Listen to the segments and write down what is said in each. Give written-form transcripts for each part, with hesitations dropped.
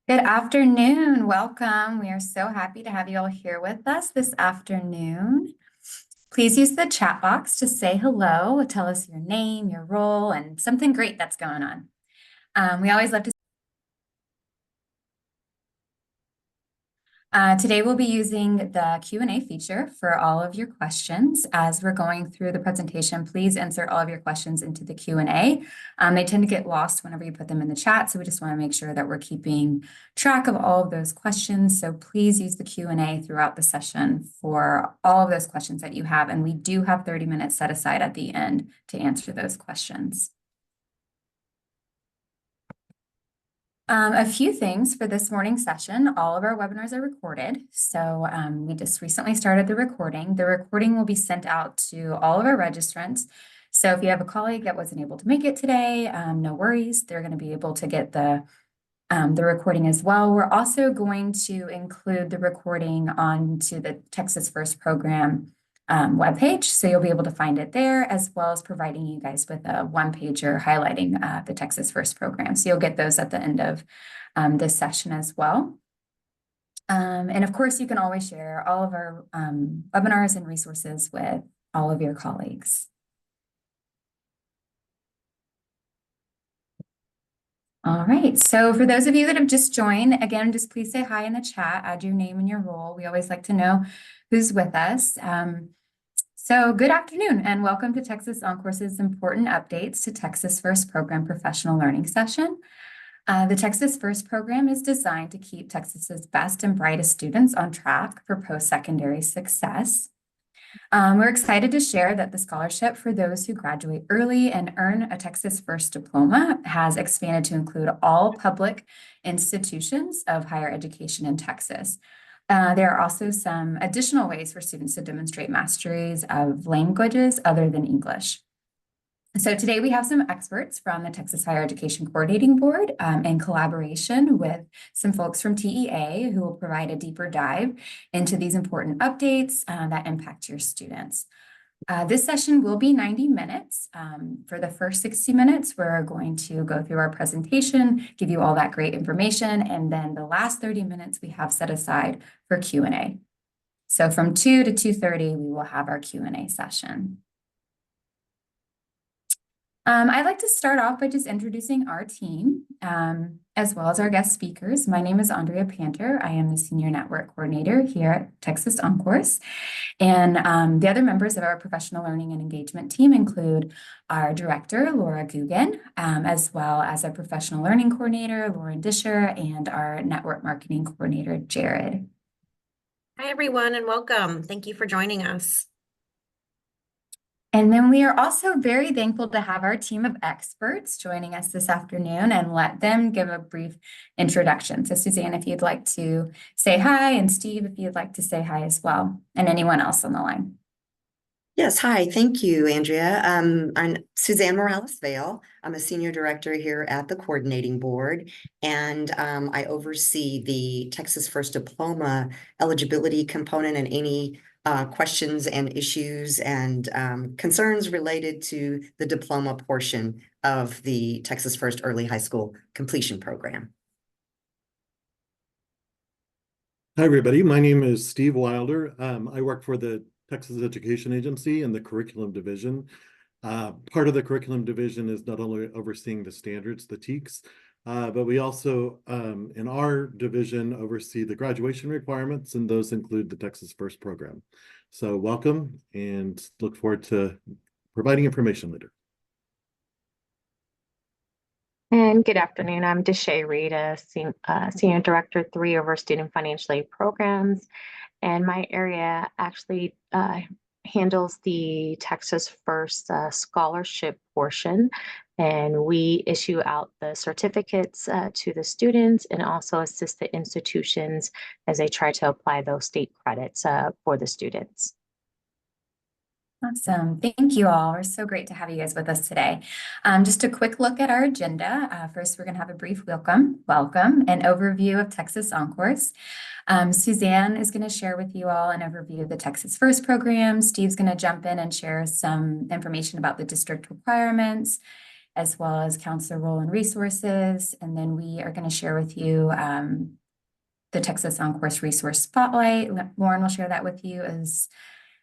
Good afternoon. Welcome. We are so happy to have you all here with us this afternoon. Please use the chat box to say hello, tell us your name, your role, and something great that's going on. We always love to. Today we'll be using the Q&A feature for all of your questions. As we're going through the presentation, please insert all of your questions into the Q&A. They tend to get lost whenever you put them in the chat, so we just want to make sure that we're keeping track of all of those questions. So please use the Q&A throughout the session for all of those questions that you have, and we do have 30 minutes set aside at the end to answer those questions. A few things for this morning's session. All of our webinars are recorded. So we just recently started the recording. The recording will be sent out to all of our registrants. So if you have a colleague that wasn't able to make it today, no worries. They're going to be able to get the recording as well. We're also going to include the recording onto the Texas First program webpage. So you'll be able to find it there, as well as providing you guys with a one-pager highlighting the Texas First program. So you'll get those at the end of this session as well. And of course, you can always share all of our webinars and resources with all of your colleagues. All right, so for those of you that have just joined, again, just please say hi in the chat, add your name and your role. We always like to know who's with us. So good afternoon and welcome to Texas OnCourse's important updates to Texas First Program Professional Learning Session. The Texas First program is designed to keep Texas's best and brightest students on track for post-secondary success. We're excited to share that the scholarship for those who graduate early and earn a Texas First diploma has expanded to include all public institutions of higher education in Texas. There are also some additional ways for students to demonstrate masteries of languages other than English. So today we have some experts from the Texas Higher Education Coordinating Board in collaboration with some folks from TEA who will provide a deeper dive into these important updates that impact your students. This session will be 90 minutes. For the first 60 minutes, we're going to go through our presentation, give you all that great information, and then the last 30 minutes we have set aside for Q&A. So from 2 to 2:30, we will have our Q&A session. I'd like to start off by just introducing our team, as well as our guest speakers. My name is Andrea Panter. I am the Senior Network Coordinator here at Texas OnCourse. And the other members of our professional learning and engagement team include our director, Laura Guggen, as well as our professional learning coordinator, Lauren Disher, and our network marketing coordinator, Jared. Hi, everyone, and welcome. Thank you for joining us. And then we are also very thankful to have our team of experts joining us this afternoon and let them give a brief introduction. So Suzanne, if you'd like to say hi, and Steve, if you'd like to say hi as well, and anyone else on the line. Yes, hi. Thank you, Andrea. I'm Suzanne Morales-Vale. I'm a senior director here at the coordinating board, and I oversee the Texas First Diploma eligibility component and any questions and issues and concerns related to the diploma portion of the Texas First Early High School Completion Program. Hi, everybody. My name is Steve Wilder. I work for the Texas Education Agency in the Curriculum Division. Part of the Curriculum Division is not only overseeing the standards, the TEKS, but we also, in our division, oversee the graduation requirements, and those include the Texas First program. So welcome, and look forward to providing information later. And good afternoon. I'm Deshae Reed, a Senior Director 3 over Student Financial Aid Programs. And my area actually handles the Texas First scholarship portion. And we issue out the certificates to the students and also assist the institutions as they try to apply those state credits for the students. Awesome. Thank you all. We're so great to have you guys with us today. Just a quick look at our agenda. First, we're going to have a brief welcome, an overview of Texas OnCourse. Suzanne is going to share with you all an overview of the Texas First program. Steve's going to jump in and share some information about the district requirements. as well as counselor role and resources. And then we are going to share with you the Texas On-Course Resource Spotlight. Lauren will share that with you as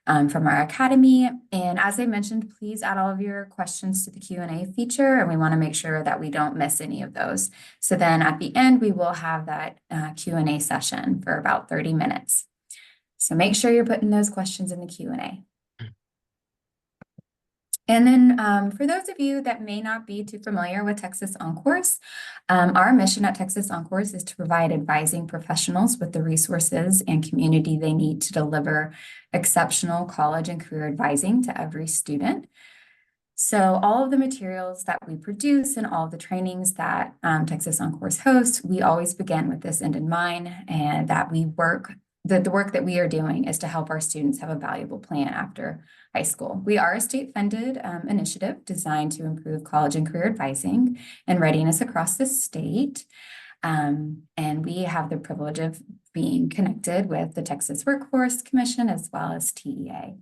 from our academy. And as I mentioned, please add all of your questions to the Q&A feature, and we want to make sure that we don't miss any of those. So then at the end, we will have that Q&A session for about 30 minutes. So make sure you're putting those questions in the Q&A. And then for those of you that may not be too familiar with Texas On-Course, our mission at Texas On-Course is to provide advising professionals with the resources and community they need to deliver exceptional college and career advising to every student. So all of the materials that we produce and all of the trainings that Texas On-Course hosts, we always begin with this end in mind, and that the work that we are doing is to help our students have a valuable plan after high school. We are a state-funded initiative designed to improve college and career advising and readiness across the state. And we have the privilege of being connected with the Texas Workforce Commission as well as TEA.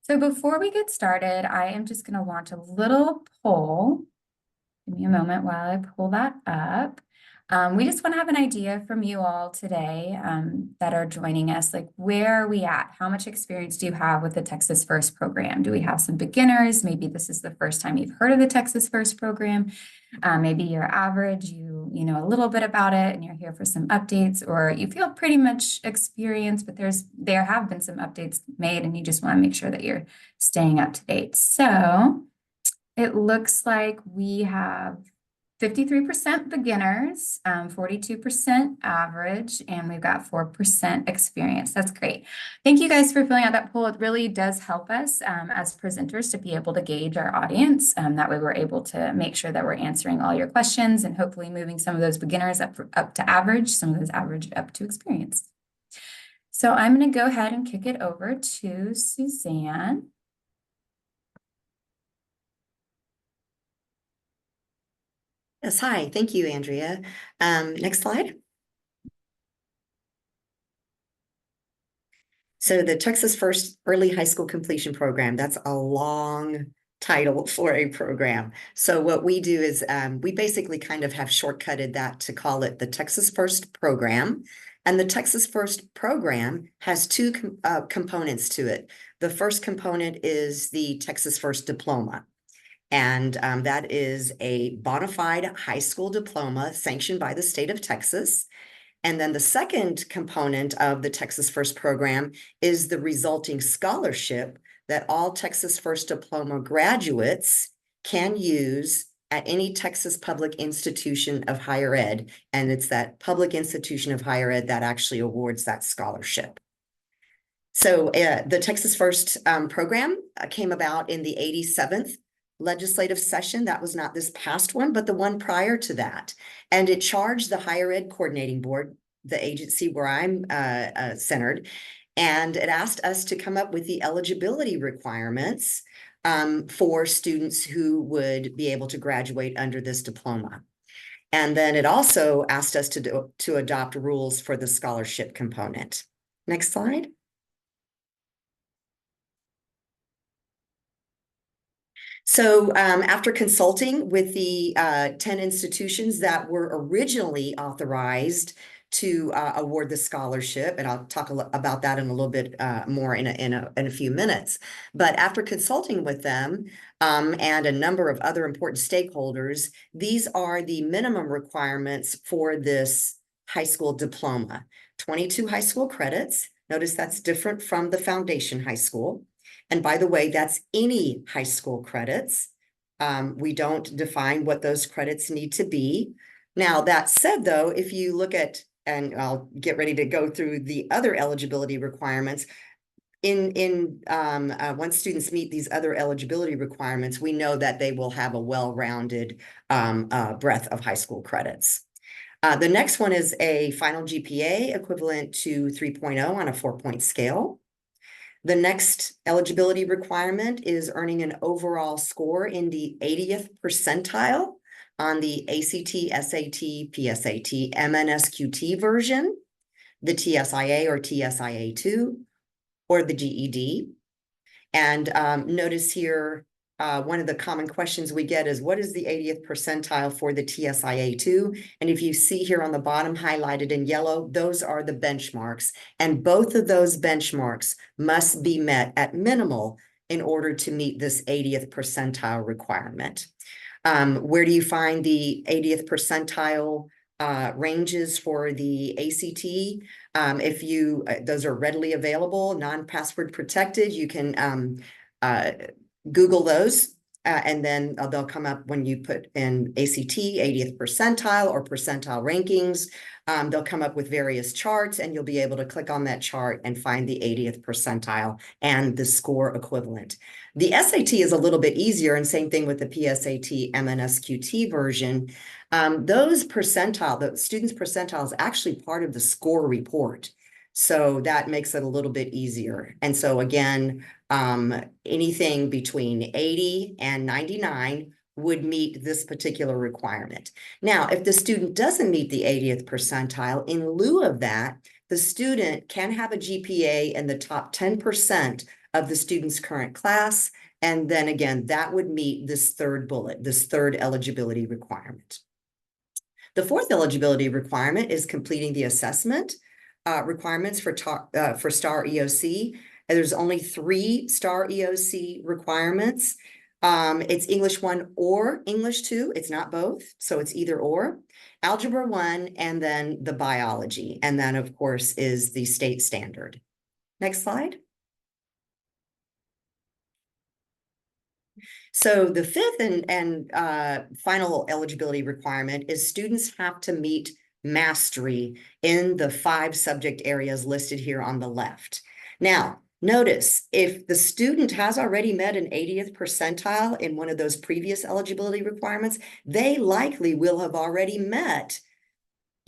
So before we get started, I am just going to launch a little poll. Give me a moment while I pull that up. We just want to have an idea from you all today that are joining us, like where are we at? How much experience do you have with the Texas First program? Do we have some beginners? Maybe this is the first time you've heard of the Texas First program. Maybe you're average, you know a little bit about it and you're here for some updates, or you feel pretty much experienced, but there have been some updates made and you just want to make sure that you're staying up to date. So it looks like we have 53% beginners, 42% average, and we've got 4% experience. That's great. Thank you guys for filling out that poll. It really does help us as presenters to be able to gauge our audience. That way we're able to make sure that we're answering all your questions and hopefully moving some of those beginners up to average, some of those average up to experience. So I'm going to go ahead and kick it over to Suzanne. Yes, hi. Thank you, Andrea. Next slide. So the Texas First Early High School Completion Program, that's a long title for a program. So what we do is we basically kind of have shortcutted that to call it the Texas First Program. And the Texas First Program has two components to it. The first component is the Texas First Diploma. And that is a bona fide high school diploma sanctioned by the state of Texas. And then the second component of the Texas First program is the resulting scholarship that all Texas First Diploma graduates can use at any Texas public institution of higher ed. And it's that public institution of higher ed that actually awards that scholarship. So the Texas First program came about in the 87th legislative session. That was not this past one, but the one prior to that. And it charged the Higher Ed Coordinating Board, the agency where I'm centered, and it asked us to come up with the eligibility requirements for students who would be able to graduate under this diploma. And then it also asked us to adopt rules for the scholarship component. Next slide. So after consulting with the 10 institutions that were originally authorized to award the scholarship, and I'll talk about that in a little bit more in a few minutes. But after consulting with them and a number of other important stakeholders, these are the minimum requirements for this high school diploma. 22 high school credits. Notice that's different from the foundation high school. And by the way, that's any high school credits. We don't define what those credits need to be. Now, that said, though, if you look at, and I'll get ready to go through the other eligibility requirements, once students meet these other eligibility requirements, we know that they will have a well-rounded breadth of high school credits. The next one is a final GPA equivalent to 3.0 on a 4-point scale. The next eligibility requirement is earning an overall score in the 80th percentile on the ACT, SAT, PSAT, MNSQT version, the TSIA or TSIA2, or the GED. And notice here, one of the common questions we get is, what is the 80th percentile for the TSIA2? And if you see here on the bottom highlighted in yellow, those are the benchmarks. And both of those benchmarks must be met at minimal in order to meet this 80th percentile requirement. Where do you find the 80th percentile ranges for the ACT? If you, those are readily available, non-password protected, you can Google those, and then they'll come up when you put in ACT 80th percentile or percentile rankings. They'll come up with various charts, and you'll be able to click on that chart and find the 80th percentile and the score equivalent. The SAT is a little bit easier, and same thing with the PSAT MNSQT version. Those percentile, the student's percentile is actually part of the score report. So that makes it a little bit easier. And so again, anything between 80 and 99 would meet this particular requirement. Now, if the student doesn't meet the 80th percentile, in lieu of that, the student can have a GPA in the top 10% of the student's current class. And then again, that would meet this third bullet, this third eligibility requirement. The fourth eligibility requirement is completing the assessment requirements for STAR EOC. And there's only 3 STAR EOC requirements. It's English 1 or English 2. It's not both, so it's either or. Algebra 1, and then the biology. And then, of course, is the state standard. Next slide. So the fifth and final eligibility requirement is students have to meet mastery in the 5 subject areas listed here on the left. Now, notice if the student has already met an 80th percentile in one of those previous eligibility requirements, they likely will have already met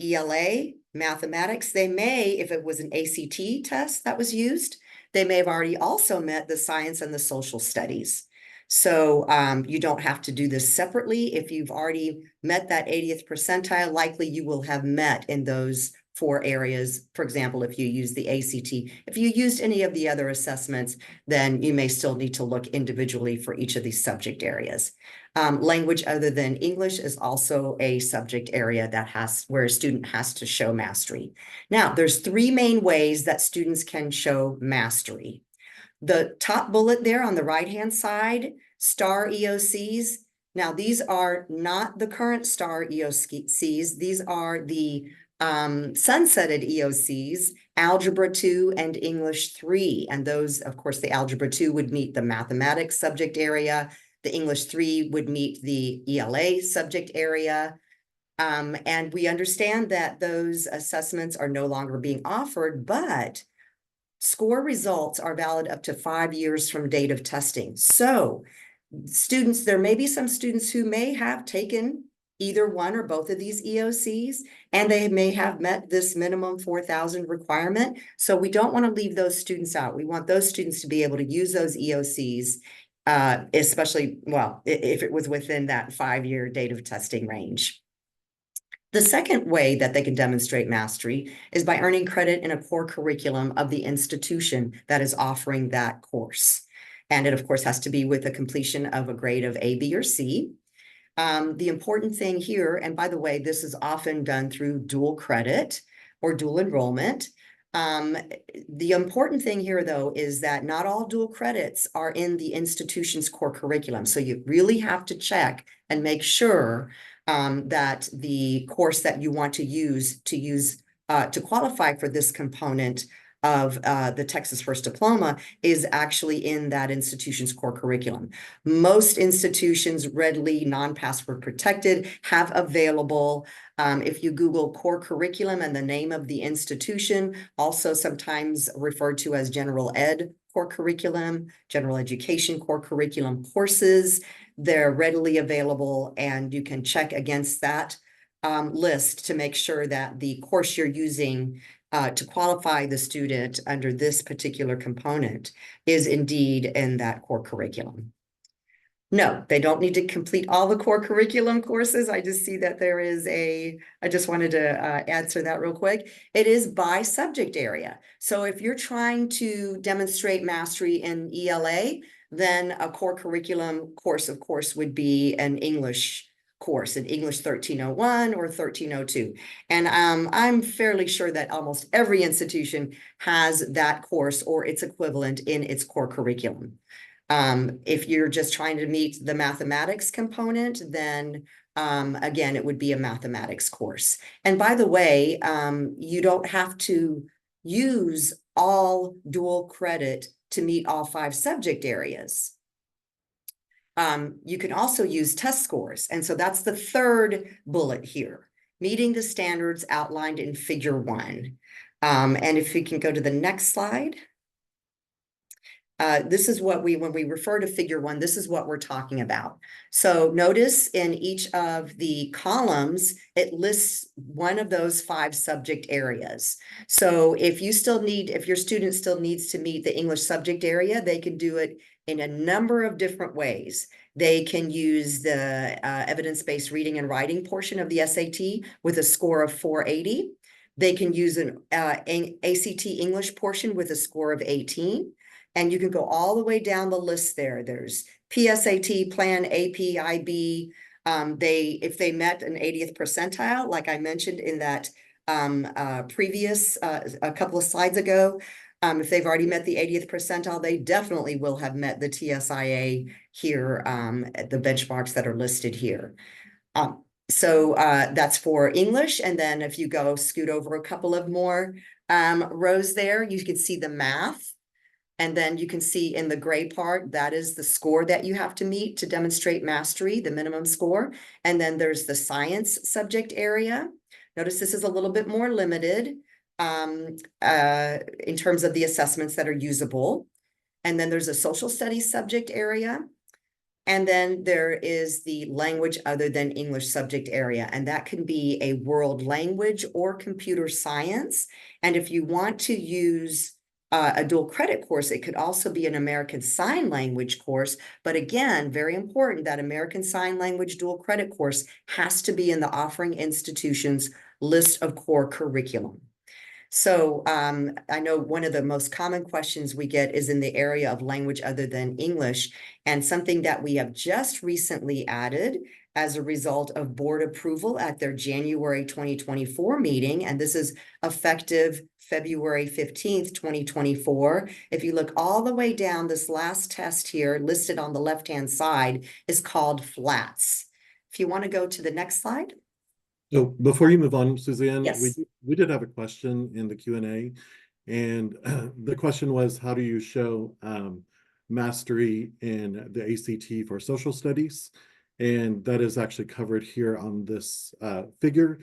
ELA, mathematics. They may, if it was an ACT test that was used, they may have already also met the science and the social studies. So you don't have to do this separately. If you've already met that 80th percentile, likely you will have met in those 4 areas. For example, if you use the ACT, if you used any of the other assessments, then you may still need to look individually for each of these subject areas. Language other than English is also a subject area that where a student has to show mastery. Now, there's 3 main ways that students can show mastery. The top bullet there on the right-hand side, STAR EOCs. Now, these are not the current STAR EOCs. These are the sunsetted EOCs, Algebra 2 and English 3. And those, of course, the Algebra 2 would meet the mathematics subject area. The English 3 would meet the ELA subject area. And we understand that those assessments are no longer being offered, but score results are valid up to 5 years from date of testing. So students, there may be some students who may have taken either one or both of these EOCs, and they may have met this minimum 4,000 requirement. So we don't want to leave those students out. We want those students to be able to use those EOCs, especially, well, if it was within that 5-year date of testing range. The second way that they can demonstrate mastery is by earning credit in a core curriculum of the institution that is offering that course. And it, of course, has to be with the completion of a grade of A, B, or C. The important thing here, and by the way, this is often done through dual credit or dual enrollment. The important thing here, though, is that not all dual credits are in the institution's core curriculum. So you really have to check and make sure that the course that you want to use to qualify for this component of the Texas First Diploma is actually in that institution's core curriculum. Most institutions, readily non-password protected, have available, if you Google core curriculum and the name of the institution, also sometimes referred to as general ed core curriculum, general education core curriculum courses, they're readily available, and you can check against that list to make sure that the course you're using to qualify the student under this particular component is indeed in that core curriculum. No, they don't need to complete all the core curriculum courses. I just see that there is I just wanted to answer that real quick. It is by subject area. So if you're trying to demonstrate mastery in ELA, then a core curriculum course, of course, would be an English course, an English 1301 or 1302. And I'm fairly sure that almost every institution has that course or its equivalent in its core curriculum. If you're just trying to meet the mathematics component, then again, it would be a mathematics course. And by the way, you don't have to use all dual credit to meet all 5 subject areas. You can also use test scores. And so that's the 3rd bullet here, meeting the standards outlined in figure 1. And if we can go to the next slide. This is what when we refer to figure 1, this is what we're talking about. So notice in each of the columns, it lists one of those 5 subject areas. So if your student still needs to meet the English subject area, they can do it in a number of different ways. They can use the evidence-based reading and writing portion of the SAT with a score of 480. They can use an ACT English portion with a score of 18. And you can go all the way down the list there. There's PSAT, Plan, AP, IB. If they met an 80th percentile, like I mentioned in that previous, a couple of slides ago, if they've already met the 80th percentile, they definitely will have met the TSIA here at the benchmarks that are listed here. So that's for English. And then if you scoot over a couple of more rows there, you can see the math. And then you can see in the gray part, that is the score that you have to meet to demonstrate mastery, the minimum score. And then there's the science subject area. Notice this is a little bit more limited in terms of the assessments that are usable. And then there's a social studies subject area. And then there is the language other than English subject area, and that can be a world language or computer science. And if you want to use a dual credit course, it could also be an American Sign Language course. But again, very important, that American Sign Language dual credit course has to be in the offering institution's list of core curriculum. So I know one of the most common questions we get is in the area of language other than English, and something that we have just recently added as a result of board approval at their January 2024 meeting, and this is effective February 15th, 2024. If you look all the way down, this last test here listed on the left-hand side is called FLATS. If you want to go to the next slide. So before you move on, Suzanne, Yes. we did have a question in the Q&A, and the question was, how do you show mastery in the ACT for social studies? And that is actually covered here on this figure.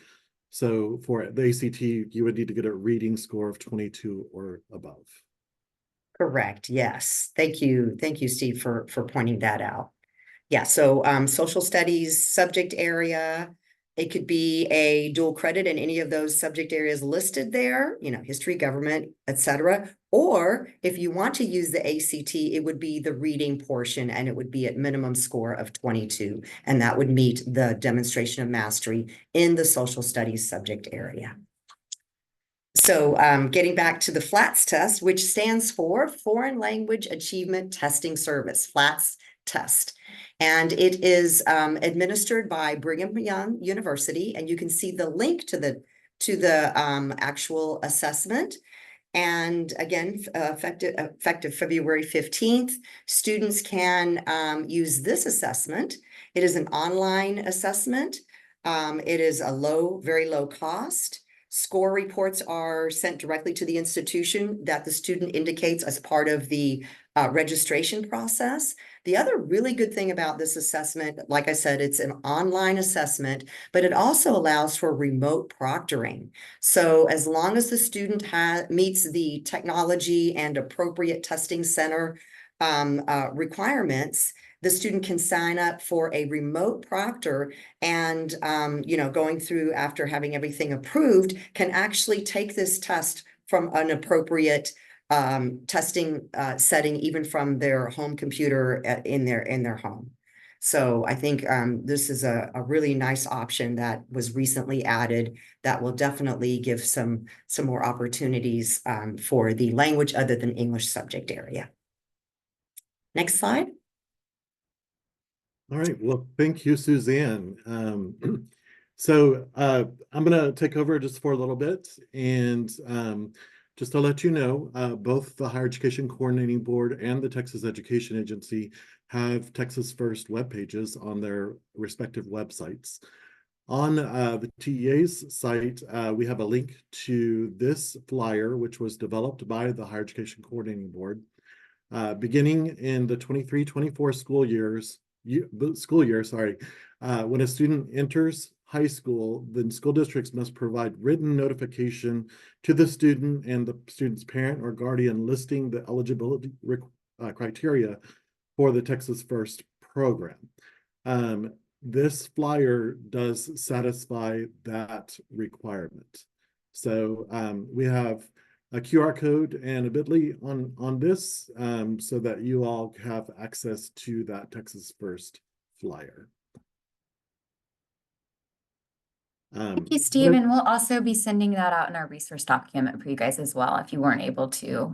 So for the ACT, you would need to get a reading score of 22 or above. Correct. Yes. Thank you. Thank you, Steve, for pointing that out. Yeah. So social studies subject area, it could be a dual credit in any of those subject areas listed there, history, government, etc. Or if you want to use the ACT, it would be the reading portion, and it would be at minimum score of 22. And that would meet the demonstration of mastery in the social studies subject area. So getting back to the FLATS test, which stands for Foreign Language Achievement Testing Service, FLATS test. And it is administered by Brigham Young University, and you can see the link to the actual assessment. And again, effective February 15th, students can use this assessment. It is an online assessment. It is a very low cost. Score reports are sent directly to the institution that the student indicates as part of the registration process. The other really good thing about this assessment, like I said, it's an online assessment, but it also allows for remote proctoring. So as long as the student meets the technology and appropriate testing center requirements, the student can sign up for a remote proctor, and going through after having everything approved, can actually take this test from an appropriate testing setting, even from their home computer in their home. So I think this is a really nice option that was recently added that will definitely give some more opportunities for the language other than English subject area. Next slide. All right, well, thank you, Suzanne. I'm gonna take over just for a little bit, and just to let you know, both the Higher Education Coordinating Board and the Texas Education Agency have Texas First web pages on their respective websites. On the TEA's site, we have a link to this flyer, which was developed by the Higher Education Coordinating Board. Beginning in the 23-24 school year, when a student enters high school, then school districts must provide written notification to the student and the student's parent or guardian listing the eligibility criteria for the Texas First program. This flyer does satisfy that requirement. So we have a QR code and a bit.ly on this so that you all have access to that Texas First flyer. Thank you, Steve. And we'll also be sending that out in our resource document for you guys as well, if you weren't able to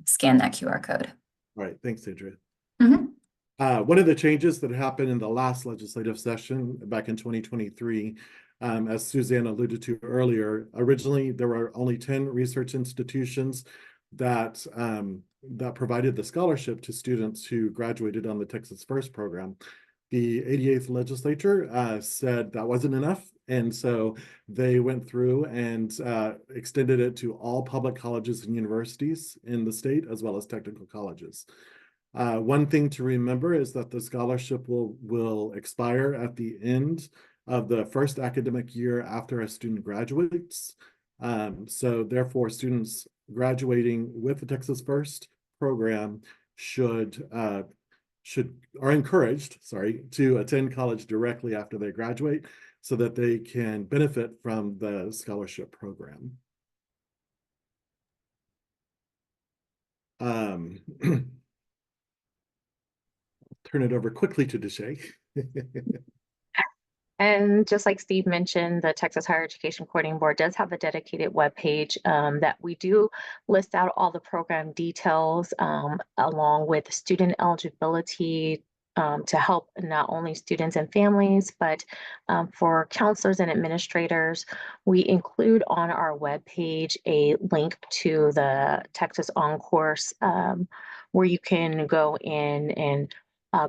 scan that QR code. All right, thanks, Andrea. Mhm. One of the changes that happened in the last legislative session back in 2023, as Suzanne alluded to earlier, originally there were only 10 research institutions that provided the scholarship to students who graduated on the Texas First program. The 88th legislature said that wasn't enough, and so they went through and extended it to all public colleges and universities in the state, as well as technical colleges. One thing to remember is that the scholarship will expire at the end of the first academic year after a student graduates. So therefore, students graduating with the Texas First program are encouraged, to attend college directly after they graduate so that they can benefit from the scholarship program. Turn it over quickly to Deshay. And just like Steve mentioned, the Texas Higher Education Coordinating Board does have a dedicated webpage that we do list out all the program details along with student eligibility to help not only students and families, but for counselors and administrators. We include on our webpage a link to the Texas OnCourse where you can go in and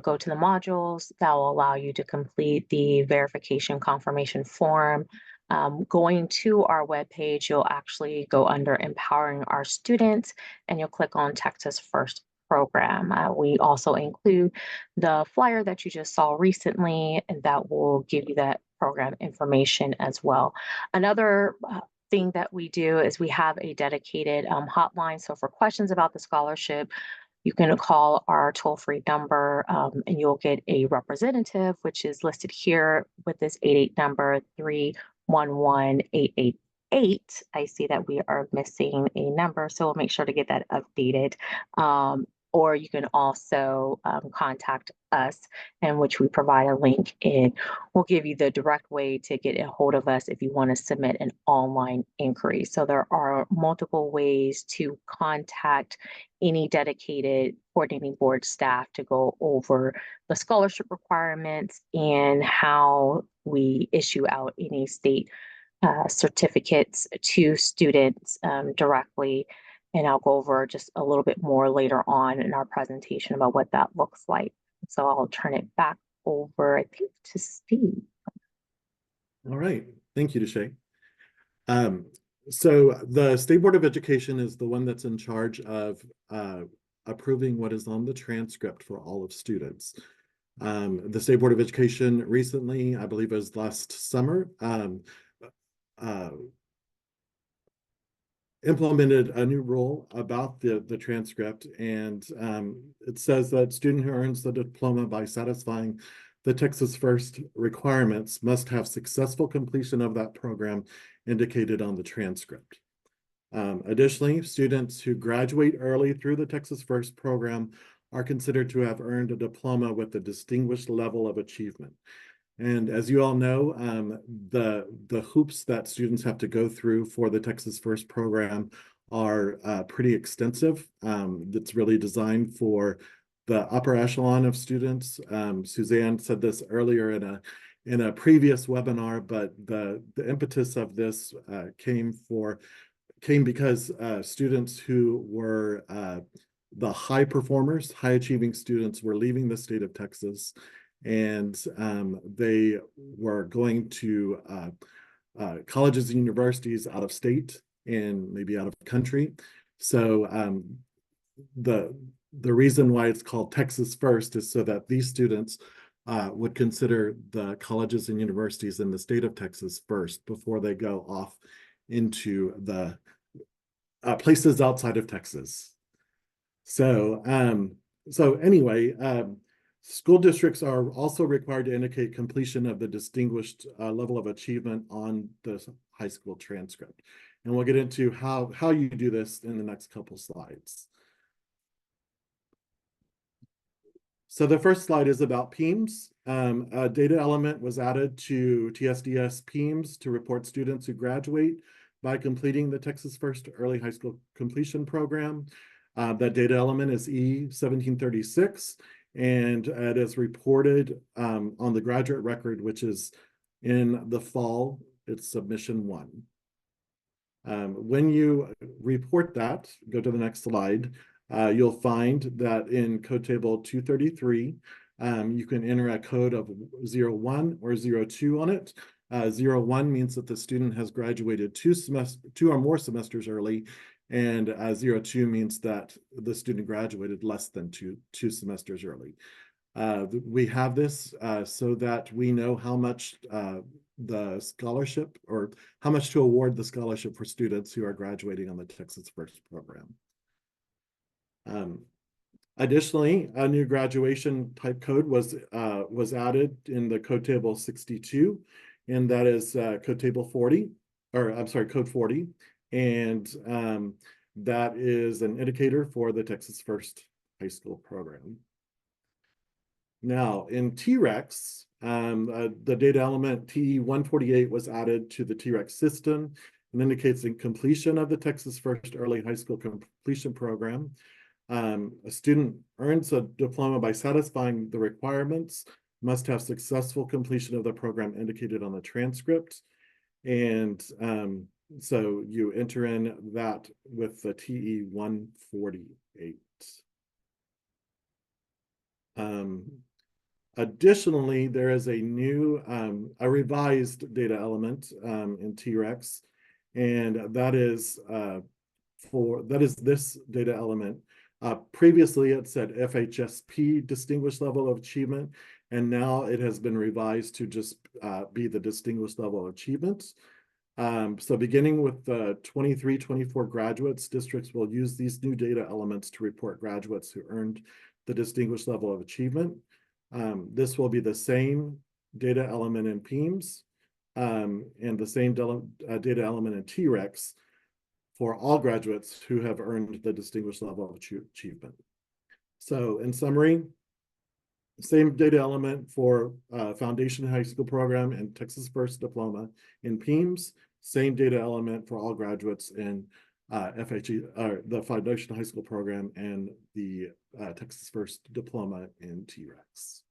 go to the modules that will allow you to complete the verification confirmation form. Going to our webpage, you'll actually go under Empowering Our Students, and you'll click on Texas First program. We also include the flyer that you just saw recently, and that will give you that program information as well. Another thing that we do is we have a dedicated hotline. So for questions about the scholarship, you can call our toll-free number and you'll get a representative, which is listed here with this 88 number, 311-888. I see that we are missing a number, so we'll make sure to get that updated. Or you can also contact us, in which we provide a link, and we'll give you the direct way to get a hold of us if you want to submit an online inquiry. So there are multiple ways to contact any dedicated coordinating board staff to go over the scholarship requirements and how we issue out any state certificates to students directly. And I'll go over just a little bit more later on in our presentation about what that looks like. So I'll turn it back over, I think, to Steve. All right, thank you, Deshay. So the State Board of Education is the one that's in charge of approving what is on the transcript for all of students. The State Board of Education recently, I believe it was last summer, implemented a new rule about the transcript, and it says that student who earns the diploma by satisfying the Texas First requirements must have successful completion of that program indicated on the transcript. Additionally, students who graduate early through the Texas First program are considered to have earned a diploma with a distinguished level of achievement. And as you all know, the hoops that students have to go through for the Texas First program are pretty extensive. It's really designed for the upper echelon of students. Suzanne said this earlier in a previous webinar, but the impetus of this came because students who were the high performers, high achieving students were leaving the state of Texas, and they were going to colleges and universities out of state and maybe out of country. So the reason why it's called Texas First is so that these students would consider the colleges and universities in the state of Texas first before they go off into the places outside of Texas. So anyway, school districts are also required to indicate completion of the distinguished level of achievement on the high school transcript. And we'll get into how you do this in the next couple slides. So the first slide is about PEIMS. A data element was added to TSDS PEIMS to report students who graduate by completing the Texas First Early High School Completion Program. That data element is E1736, and it is reported on the graduate record, which is in the fall. It's submission 1. When you report that, go to the next slide, you'll find that in code table 233, you can enter a code of 01 or 02 on it. 01 means that the student has graduated 2 or more semesters early, and 02 means that the student graduated less than two semesters early. We have this so that we know how much the scholarship, or how much to award the scholarship for students who are graduating on the Texas First program. Additionally, a new graduation type code was added in the code table 62, and that is code table 40, or I'm sorry, code 40. And that is an indicator for the Texas First High School program. Now in TREX, the data element TE148 was added to the TREX system and indicates the completion of the Texas First Early High School Completion Program. A student earns a diploma by satisfying the requirements, must have successful completion of the program indicated on the transcript. And so you enter in that with the TE148. Additionally, there is a new, a revised data element in TREX, and that is this data element. Previously, it said FHSP, Distinguished Level of Achievement, and now it has been revised to just be the Distinguished Level of Achievement. So beginning with the 23-24 graduates, districts will use these new data elements to report graduates who earned the Distinguished Level of Achievement. This will be the same data element in PEIMS and the same data element in TREX for all graduates who have earned the Distinguished Level of Achievement. So in summary, same data element for Foundation High School Program and Texas First Diploma in PEIMS, same data element for all graduates in the Foundation High School Program and the Texas First Diploma in TREX.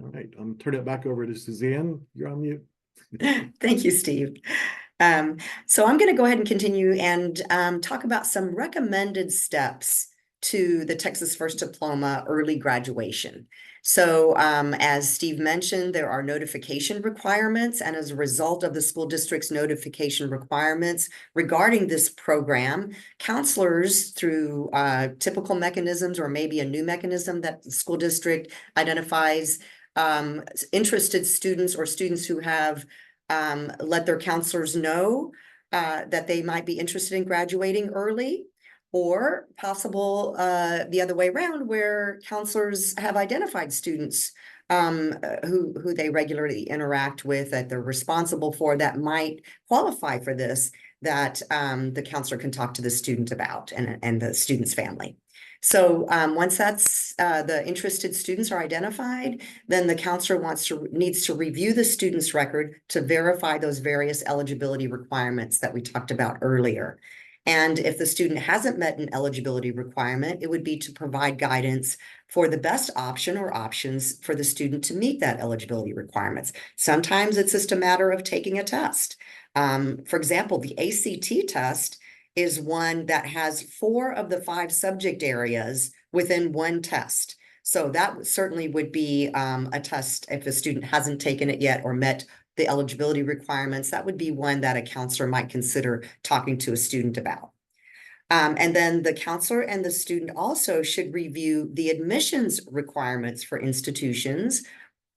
All right, I'm turning it back over to Suzanne. You're on mute. Thank you, Steve. So I'm going to go ahead and continue and talk about some recommended steps to the Texas First Diploma early graduation. So as Steve mentioned, there are notification requirements, and as a result of the school district's notification requirements regarding this program, counselors through typical mechanisms or maybe a new mechanism that the school district identifies interested students or students who have let their counselors know that they might be interested in graduating early, or possible the other way around, where counselors have identified students who they regularly interact with, that they're responsible for, that might qualify for this. that the counselor can talk to the student about and the student's family. So once that's the interested students are identified, then the counselor needs to review the student's record to verify those various eligibility requirements that we talked about earlier. And if the student hasn't met an eligibility requirement, it would be to provide guidance for the best option or options for the student to meet that eligibility requirements. Sometimes it's just a matter of taking a test. For example, the ACT test is one that has 4 of the 5 subject areas within one test. So that certainly would be a test if a student hasn't taken it yet or met the eligibility requirements. That would be one that a counselor might consider talking to a student about. And then the counselor and the student also should review the admissions requirements for institutions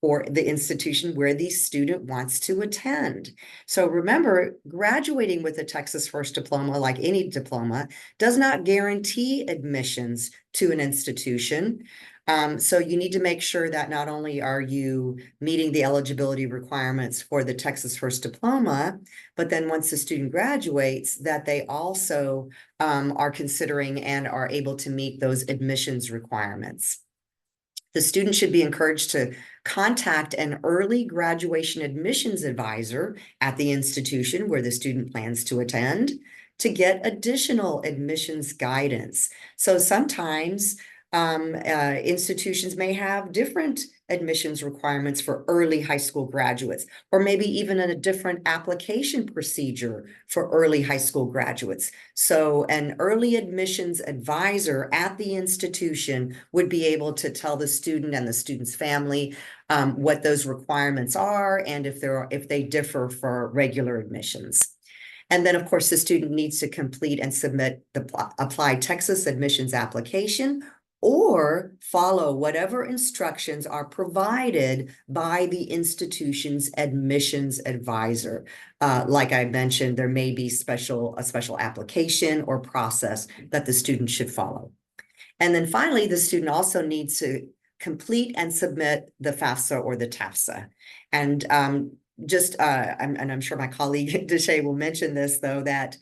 or the institution where the student wants to attend. So remember, graduating with a Texas First diploma, like any diploma, does not guarantee admissions to an institution. So you need to make sure that not only are you meeting the eligibility requirements for the Texas First diploma, but then once the student graduates, that they also are considering and are able to meet those admissions requirements. The student should be encouraged to contact an early graduation admissions advisor at the institution where the student plans to attend to get additional admissions guidance. So sometimes institutions may have different admissions requirements for early high school graduates, or maybe even a different application procedure for early high school graduates. So an early admissions advisor at the institution would be able to tell the student and the student's family what those requirements are and if they differ for regular admissions. And then, of course, the student needs to complete and submit the Applied Texas admissions application or follow whatever instructions are provided by the institution's admissions advisor. Like I mentioned, there may be a special application or process that the student should follow. And then finally, the student also needs to complete and submit the FAFSA or the TAFSA. And I'm sure my colleague Deshay will mention this, though, that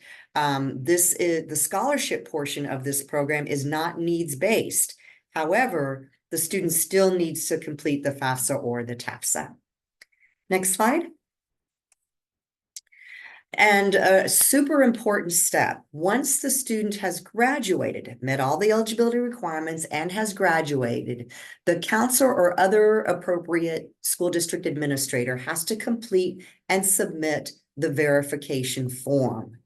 this is the scholarship portion of this program is not needs-based. However, the student still needs to complete the FAFSA or the TAFSA. Next slide. And a super important step, once the student has graduated, met all the eligibility requirements and has graduated, the counselor or other appropriate school district administrator has to complete and submit the verification form.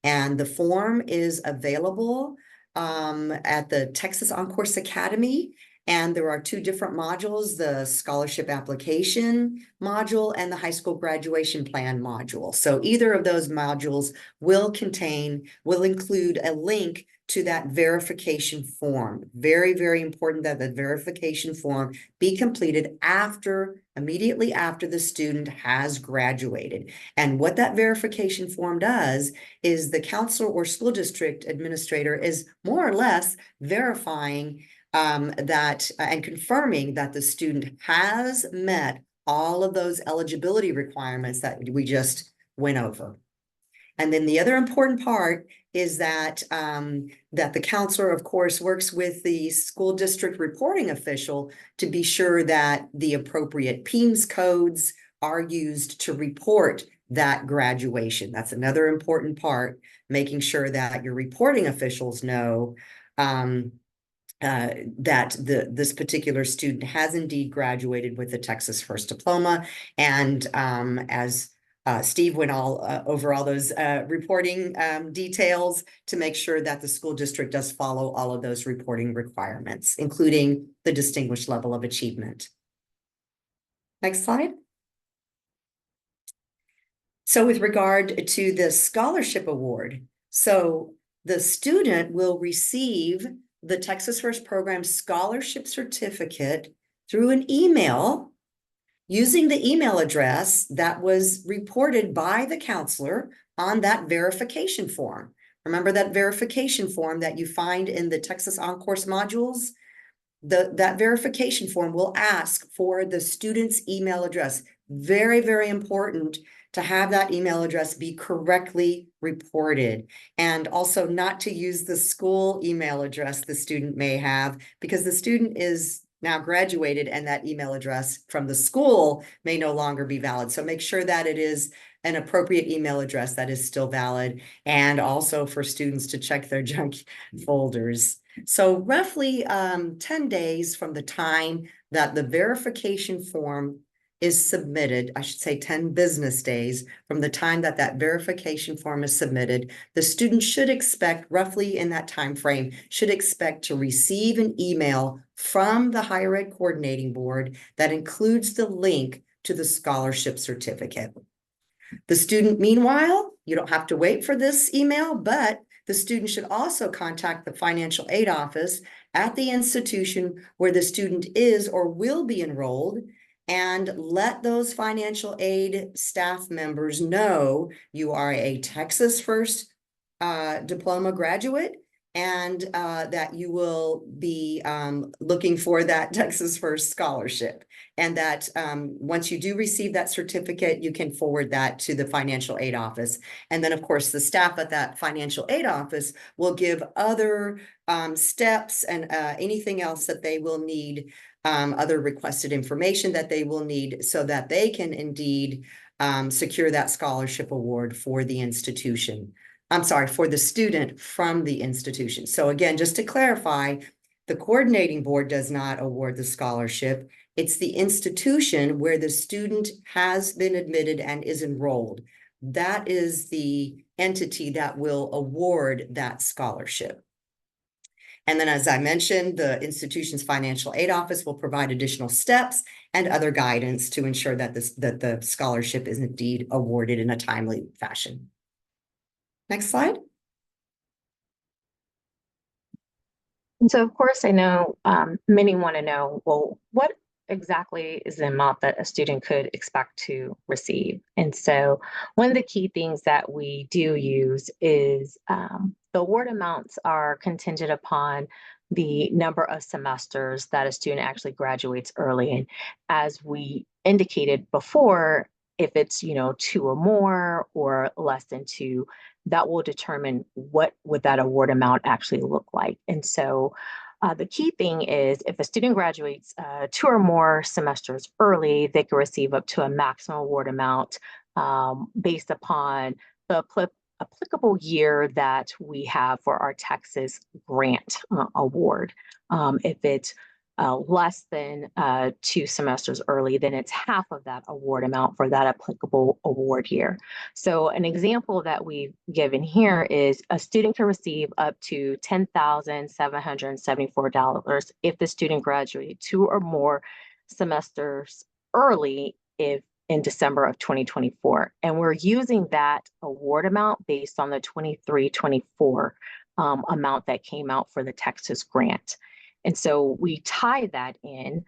And the form is available at the Texas OnCourse Academy. And there are 2 different modules, the scholarship application module and the high school graduation plan module. So either of those modules will include a link to that verification form. Very, very important that the verification form be completed immediately after the student has graduated. And what that verification form does is the counselor or school district administrator is more or less verifying that and confirming that the student has met all of those eligibility requirements that we just went over. And then the other important part is that that the counselor, of course, works with the school district reporting official to be sure that the appropriate PEIMS codes are used to report that graduation. That's another important part, making sure that your reporting officials know that this particular student has indeed graduated with the Texas First diploma. And as Steve went over all those reporting details to make sure that the school district does follow all of those reporting requirements, including the distinguished level of achievement. Next slide. So with regard to the scholarship award, so the student will receive the Texas First Program scholarship certificate through an email using the email address that was reported by the counselor on that verification form. Remember that verification form that you find in the Texas OnCourse modules? That verification form will ask for the student's email address. Very, very important to have that email address be correctly reported, and also not to use the school email address the student may have, because the student is now graduated and that email address from the school may no longer be valid. So make sure that it is an appropriate email address that is still valid, and also for students to check their junk folders. So roughly 10 days from the time that the verification form is submitted, I should say 10 business days from the time that that verification form is submitted, the student should expect, roughly in that time frame, should expect to receive an email from the Higher Ed Coordinating Board that includes the link to the scholarship certificate. The student, meanwhile, you don't have to wait for this email, but the student should also contact the financial aid office at the institution where the student is or will be enrolled, and let those financial aid staff members know you are a Texas First diploma graduate, and that you will be looking for that Texas First scholarship. And that once you do receive that certificate, you can forward that to the financial aid office. And then, of course, the staff at that financial aid office will give other steps and anything else that they will need, other requested information that they will need, so that they can indeed secure that scholarship award for the institution. I'm sorry, for the student from the institution. So again, just to clarify, the coordinating board does not award the scholarship. It's the institution where the student has been admitted and is enrolled. That is the entity that will award that scholarship. And then, as I mentioned, the institution's financial aid office will provide additional steps and other guidance to ensure that the scholarship is indeed awarded in a timely fashion. Next slide. And so, of course, I know many want to know, well, what exactly is the amount that a student could expect to receive? And so one of the key things that we do use is the award amounts are contingent upon the number of semesters that a student actually graduates early. And as we indicated before, if it's, 2 or more or less than 2, that will determine what would that award amount actually look like. And so the key thing is, if a student graduates 2 or more semesters early, they can receive up to a maximum award amount based upon the applicable year that we have for our Texas grant award. If it's less than 2 semesters early, then it's half of that award amount for that applicable award year. So an example that we've given here is a student can receive up to $10,774 if the student graduated 2 or more semesters early in December of 2024. And we're using that award amount based on the 23-24 amount that came out for the Texas grant. And so we tie that in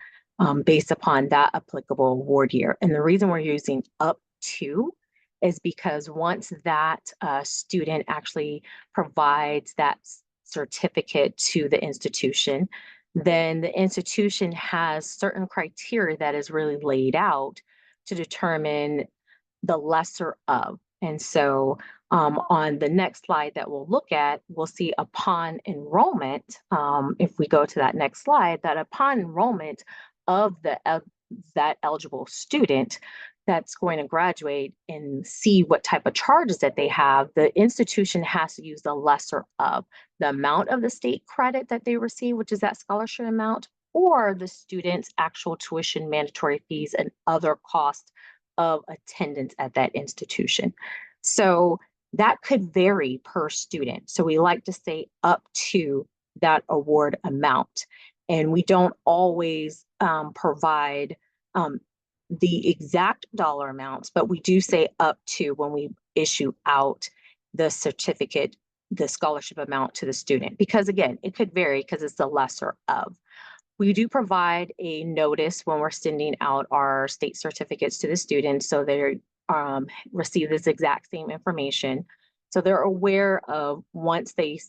based upon that applicable award year. And the reason we're using up to is because once that student actually provides that certificate to the institution, then the institution has certain criteria that is really laid out to determine the lesser of. And so on the next slide that we'll look at, we'll see upon enrollment, if we go to that next slide, that upon enrollment of that eligible student that's going to graduate and see what type of charges that they have, the institution has to use the lesser of the amount of the state credit that they receive, which is that scholarship amount, or the student's actual tuition, mandatory fees, and other costs of attendance at that institution. So that could vary per student. So we like to say up to that award amount. And we don't always provide the exact dollar amounts, but we do say up to when we issue out the certificate, the scholarship amount to the student, because again, it could vary because it's the lesser of. We do provide a notice when we're sending out our state certificates to the students, so they receive this exact same information. So they're aware of, once they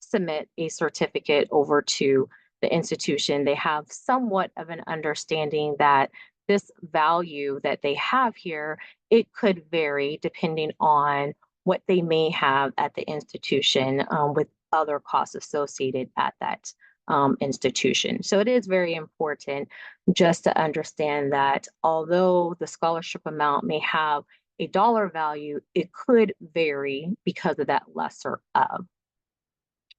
submit a certificate over to the institution, they have somewhat of an understanding that this value that they have here, it could vary depending on what they may have at the institution with other costs associated at that institution. So it is very important just to understand that although the scholarship amount may have a dollar value, it could vary because of that lesser of.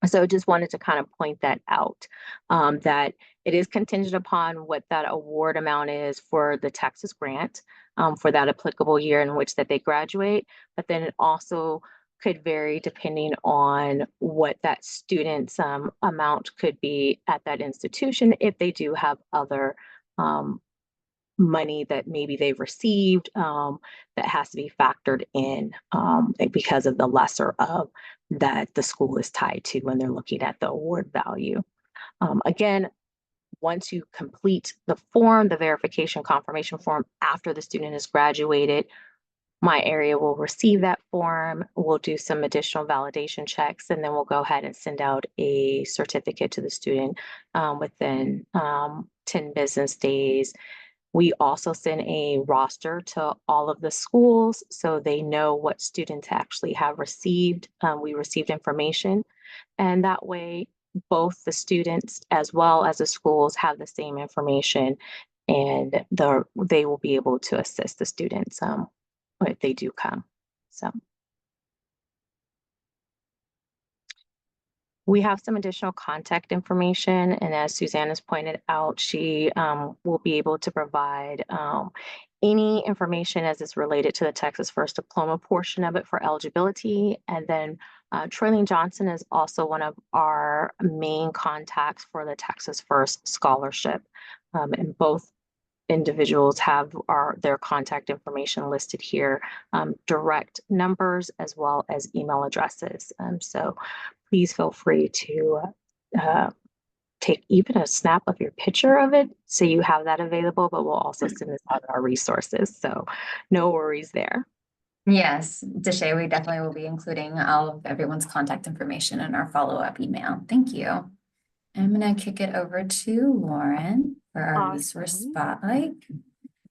So just wanted to kind of point that out, that it is contingent upon what that award amount is for the Texas grant for that applicable year in which that they graduate, but then it also could vary depending on what that student's amount could be at that institution if they do have other money that maybe they've received that has to be factored in because of the lesser of that the school is tied to when they're looking at the award value. Again, once you complete the form, the verification confirmation form after the student has graduated, my area will receive that form. We'll do some additional validation checks, and then we'll go ahead and send out a certificate to the student within 10 business days. We also send a roster to all of the schools so they know what students actually have received. We received information, and that way both the students as well as the schools have the same information, and they will be able to assist the students if they do come. So we have some additional contact information, and as Suzanne has pointed out, she will be able to provide any information as it's related to the Texas First Diploma portion of it for eligibility. And then Troyleen Johnson is also one of our main contacts for the Texas First Scholarship, and both individuals have their contact information listed here, direct numbers as well as email addresses. So please feel free to take even a snap of your picture of it so you have that available, but we'll also send this out our resources. So no worries there. Yes, Deshay, we definitely will be including all of everyone's contact information in our follow-up email. Thank you. I'm going to kick it over to Lauren for our resource Awesome. spotlight.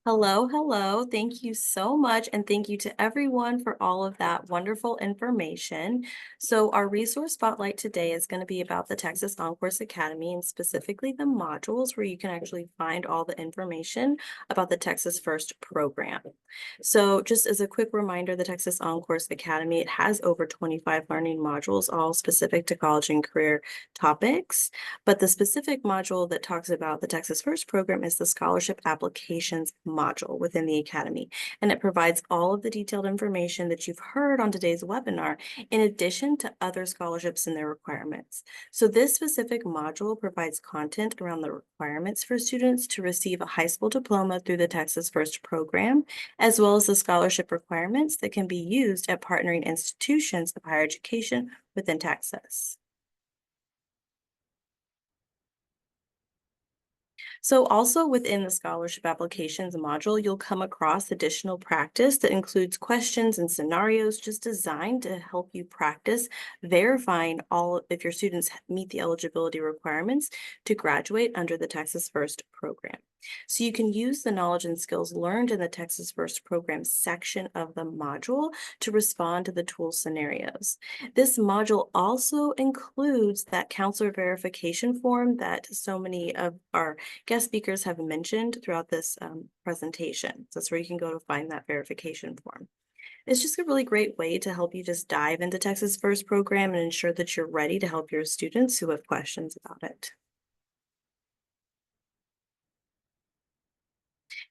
Hello, hello. Thank you so much. And thank you to everyone for all of that wonderful information. So our resource spotlight today is going to be about the Texas OnCourse Academy, and specifically the modules where you can actually find all the information about the Texas First program. So just as a quick reminder, the Texas OnCourse Academy, it has over 25 learning modules, all specific to college and career topics. But the specific module that talks about the Texas First program is the scholarship applications module within the Academy, and it provides all of the detailed information that you've heard on today's webinar, in addition to other scholarships and their requirements. So this specific module provides content around the requirements for students to receive a high school diploma through the Texas First program, as well as the scholarship requirements that can be used at partnering institutions of higher education within Texas. So also within the scholarship applications module, you'll come across additional practice that includes questions and scenarios just designed to help you practice verifying all if your students meet the eligibility requirements to graduate under the Texas First program. So you can use the knowledge and skills learned in the Texas First program section of the module to respond to the tool scenarios. This module also includes that counselor verification form that so many of our guest speakers have mentioned throughout this presentation. So that's where you can go to find that verification form. It's just a really great way to help you just dive into Texas First program and ensure that you're ready to help your students who have questions about it.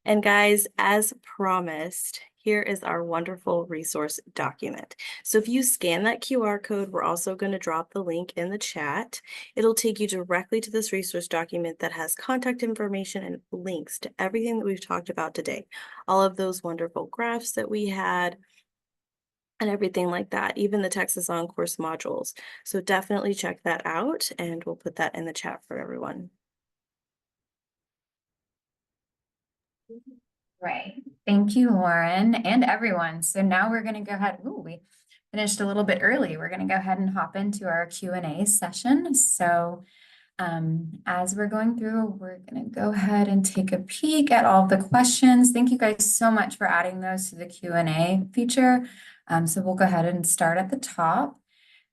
And guys, as promised, here is our wonderful resource document. So if you scan that QR code, we're also going to drop the link in the chat. It'll take you directly to this resource document that has contact information and links to everything that we've talked about today. All of those wonderful graphs that we had and everything like that, even the Texas OnCourse modules. So definitely check that out, and we'll put that in the chat for everyone. Right. Thank you, Lauren, and everyone. So now we're going to go ahead. Ooh, we finished a little bit early. We're going to go ahead and hop into our Q&A session. So As we're going through, we're gonna go ahead and take a peek at all the questions. Thank you guys so much for adding those to the Q&A feature. So we'll go ahead and start at the top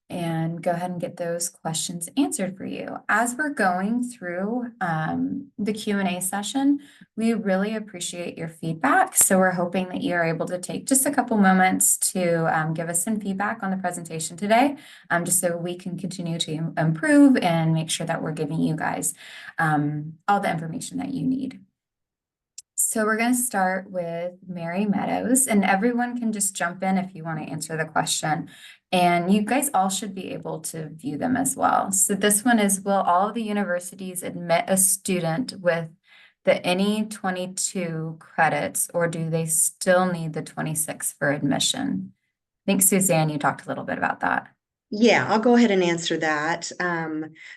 and go ahead and get those questions answered for you. As we're going through the Q&A session, we really appreciate your feedback. So we're hoping that you are able to take just a couple moments to give us some feedback on the presentation today, just so we can continue to improve and make sure that we're giving you guys all the information that you need. So we're going to start with Mary Meadows, and everyone can just jump in if you want to answer the question. And you guys all should be able to view them as well. So this one is, will all of the universities admit a student with the any 22 credits, or do they still need the 26 for admission? I think Suzanne, you talked a little bit about that. Yeah, I'll go ahead and answer that.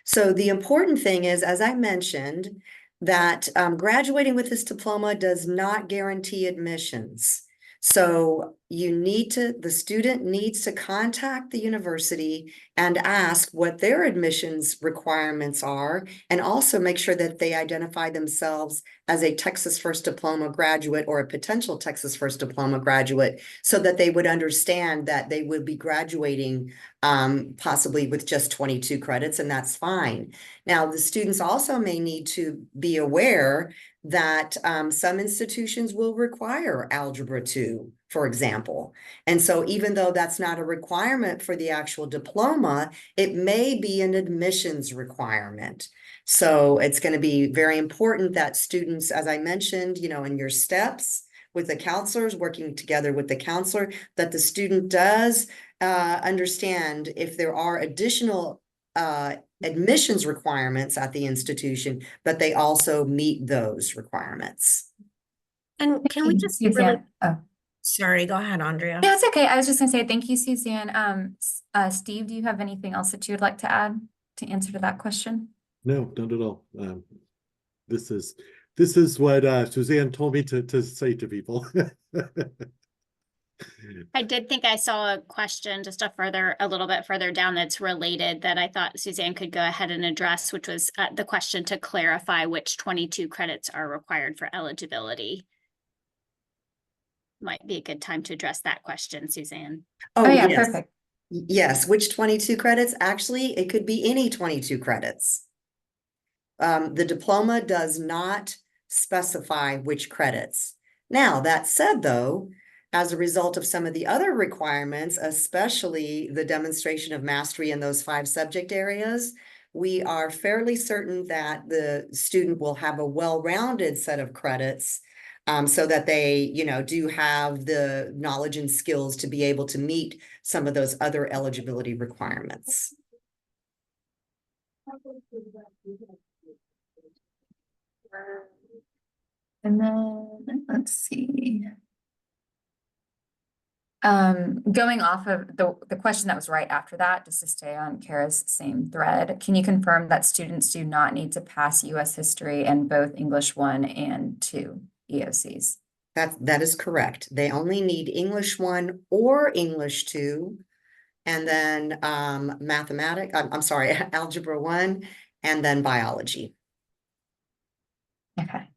So the important thing is, as I mentioned, that graduating with this diploma does not guarantee admissions. So the student needs to contact the university and ask what their admissions requirements are, and also make sure that they identify themselves as a Texas First Diploma graduate or a potential Texas First Diploma graduate, so that they would understand that they would be graduating possibly with just 22 credits, and that's fine. Now, the students also may need to be aware that some institutions will require Algebra 2, for example. And so even though that's not a requirement for the actual diploma, it may be an admissions requirement. So it's going to be very important that students, as I mentioned, in your steps with the counselors, working together with the counselor, that the student does understand if there are additional admissions requirements at the institution, but they also meet those requirements. And can we Thank you, just really, Suzanne. Oh. sorry, go ahead, Andrea. No, it's okay. I was just gonna say thank you, Suzanne. Steve, do you have anything else that you would like to add to answer to that question? No, not at all. This is what Suzanne told me to say to people. I did think I saw a question just a little bit further down that's related that I thought Suzanne could go ahead and address, which was the question to clarify which 22 credits are required for eligibility. Might be a good time to address that question, Suzanne. Oh yeah, yes. perfect. Yes, which 22 credits? Actually, it could be any 22 credits. The diploma does not specify which credits. Now, that said, though, as a result of some of the other requirements, especially the demonstration of mastery in those 5 subject areas, we are fairly certain that the student will have a well-rounded set of credits, so that they, do have the knowledge and skills to be able to meet some of those other eligibility requirements. And then let's see. Going off of the question that was right after that, just to stay on Kara's same thread, can you confirm that students do not need to pass US history and both English 1 and 2 EOCs? That is correct. They only need English 1 or English 2, and then Algebra 1, and then biology. Okay.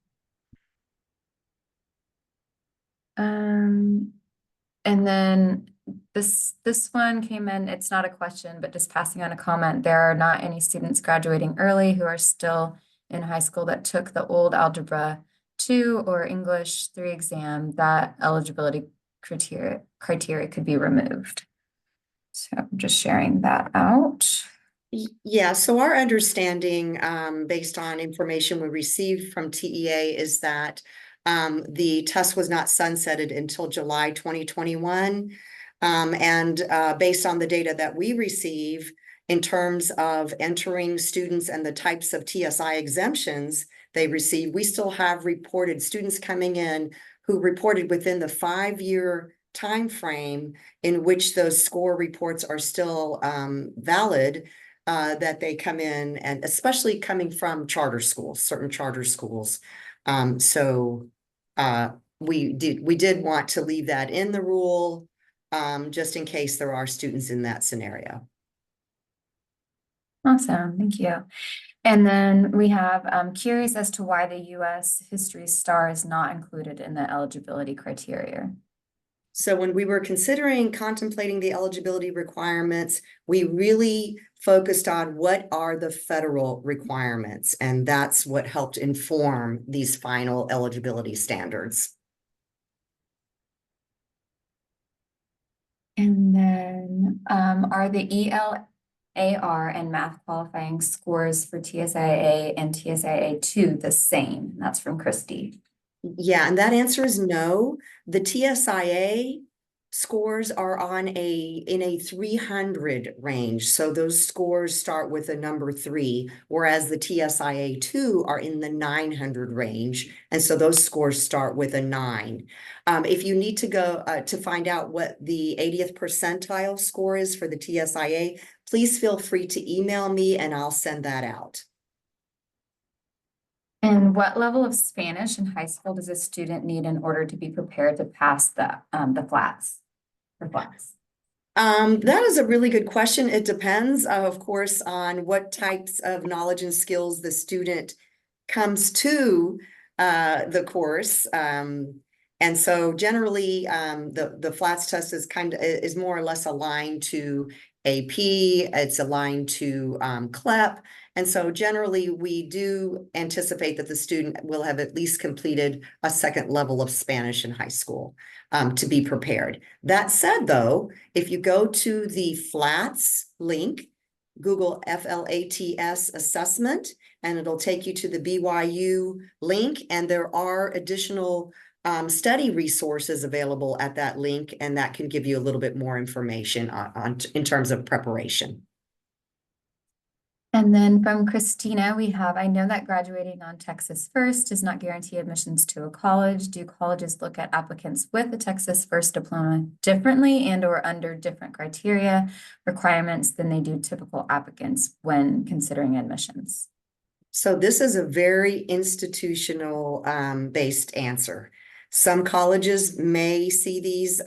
And then this one came in, it's not a question, but just passing on a comment. There are not any students graduating early who are still in high school that took the old Algebra 2 or English 3 exam. That eligibility criteria could be removed. So I'm just sharing that out. Yeah, so our understanding, based on information we received from TEA, is that the test was not sunsetted until July 2021. And based on the data that we receive in terms of entering students and the types of TSI exemptions they receive, we still have reported students coming in who reported within the 5-year time frame in which those score reports are still valid, that they come in, and especially coming from charter schools, certain charter schools. We did want to leave that in the rule, just in case there are students in that scenario. Awesome, thank you. And then we have, curious as to why the US History Star is not included in the eligibility criteria. So when we were contemplating the eligibility requirements, we really focused on what are the federal requirements, and that's what helped inform these final eligibility standards. And then, are the ELAR and math qualifying scores for TSIA and TSIA 2 the same? That's from Christy. Yeah, and that answer is no. The TSIA scores are in a 300 range. So those scores start with a number 3, whereas the TSIA 2 are in the 900 range. And so those scores start with a 9. If you need to go to find out what the 80th percentile score is for the TSIA, please feel free to email me and I'll send that out. And what level of Spanish in high school does a student need in order to be prepared to pass the flats? For flats? That is a really good question. It depends, of course, on what types of knowledge and skills the student comes to the course. And so generally, the flats test is more or less aligned to AP. It's aligned to CLEP. And so generally, we do anticipate that the student will have at least completed a second level of Spanish in high school to be prepared. That said, though, if you go to the flats link, Google FLATS assessment, and it'll take you to the BYU link, and there are additional study resources available at that link, and that can give you a little bit more information in terms of preparation. And then from Christina, we have, I know that graduating on Texas First does not guarantee admissions to a college. Do colleges look at applicants with a Texas First diploma differently and or under different criteria requirements than they do typical applicants when considering admissions? So this is a very institutional based answer. Some colleges may see these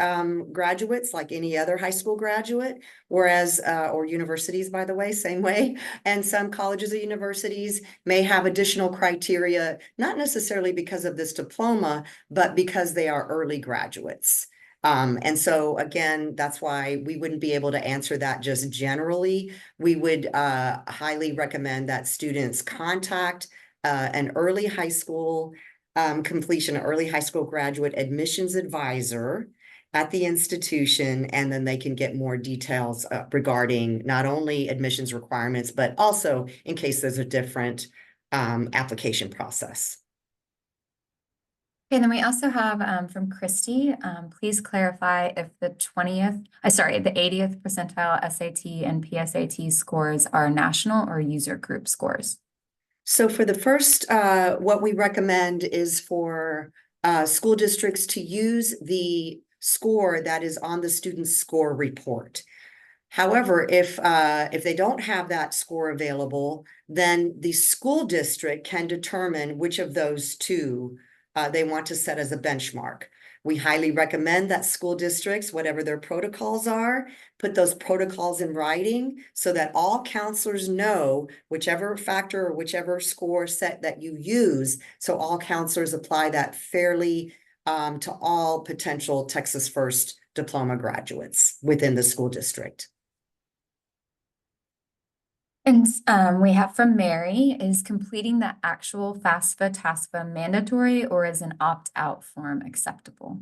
graduates like any other high school graduate, whereas, or universities, by the way, same way. And some colleges or universities may have additional criteria, not necessarily because of this diploma, but because they are early graduates. And so again, that's why we wouldn't be able to answer that just generally. We would highly recommend that students contact an early high school completion, early high school graduate admissions advisor at the institution, and then they can get more details regarding not only admissions requirements, but also in case there's a different application process. Okay, then we also have from Christy, please clarify if the 80th percentile SAT and PSAT scores are national or user group scores. So for the first, what we recommend is for school districts to use the score that is on the student's score report. However, if they don't have that score available, then the school district can determine which of those two they want to set as a benchmark. We highly recommend that school districts, whatever their protocols are, put those protocols in writing so that all counselors know whichever factor or whichever score set that you use. So all counselors apply that fairly to all potential Texas First diploma graduates within the school district. And we have from Mary, is completing the actual FAFSA/TASFA mandatory or is an opt-out form acceptable?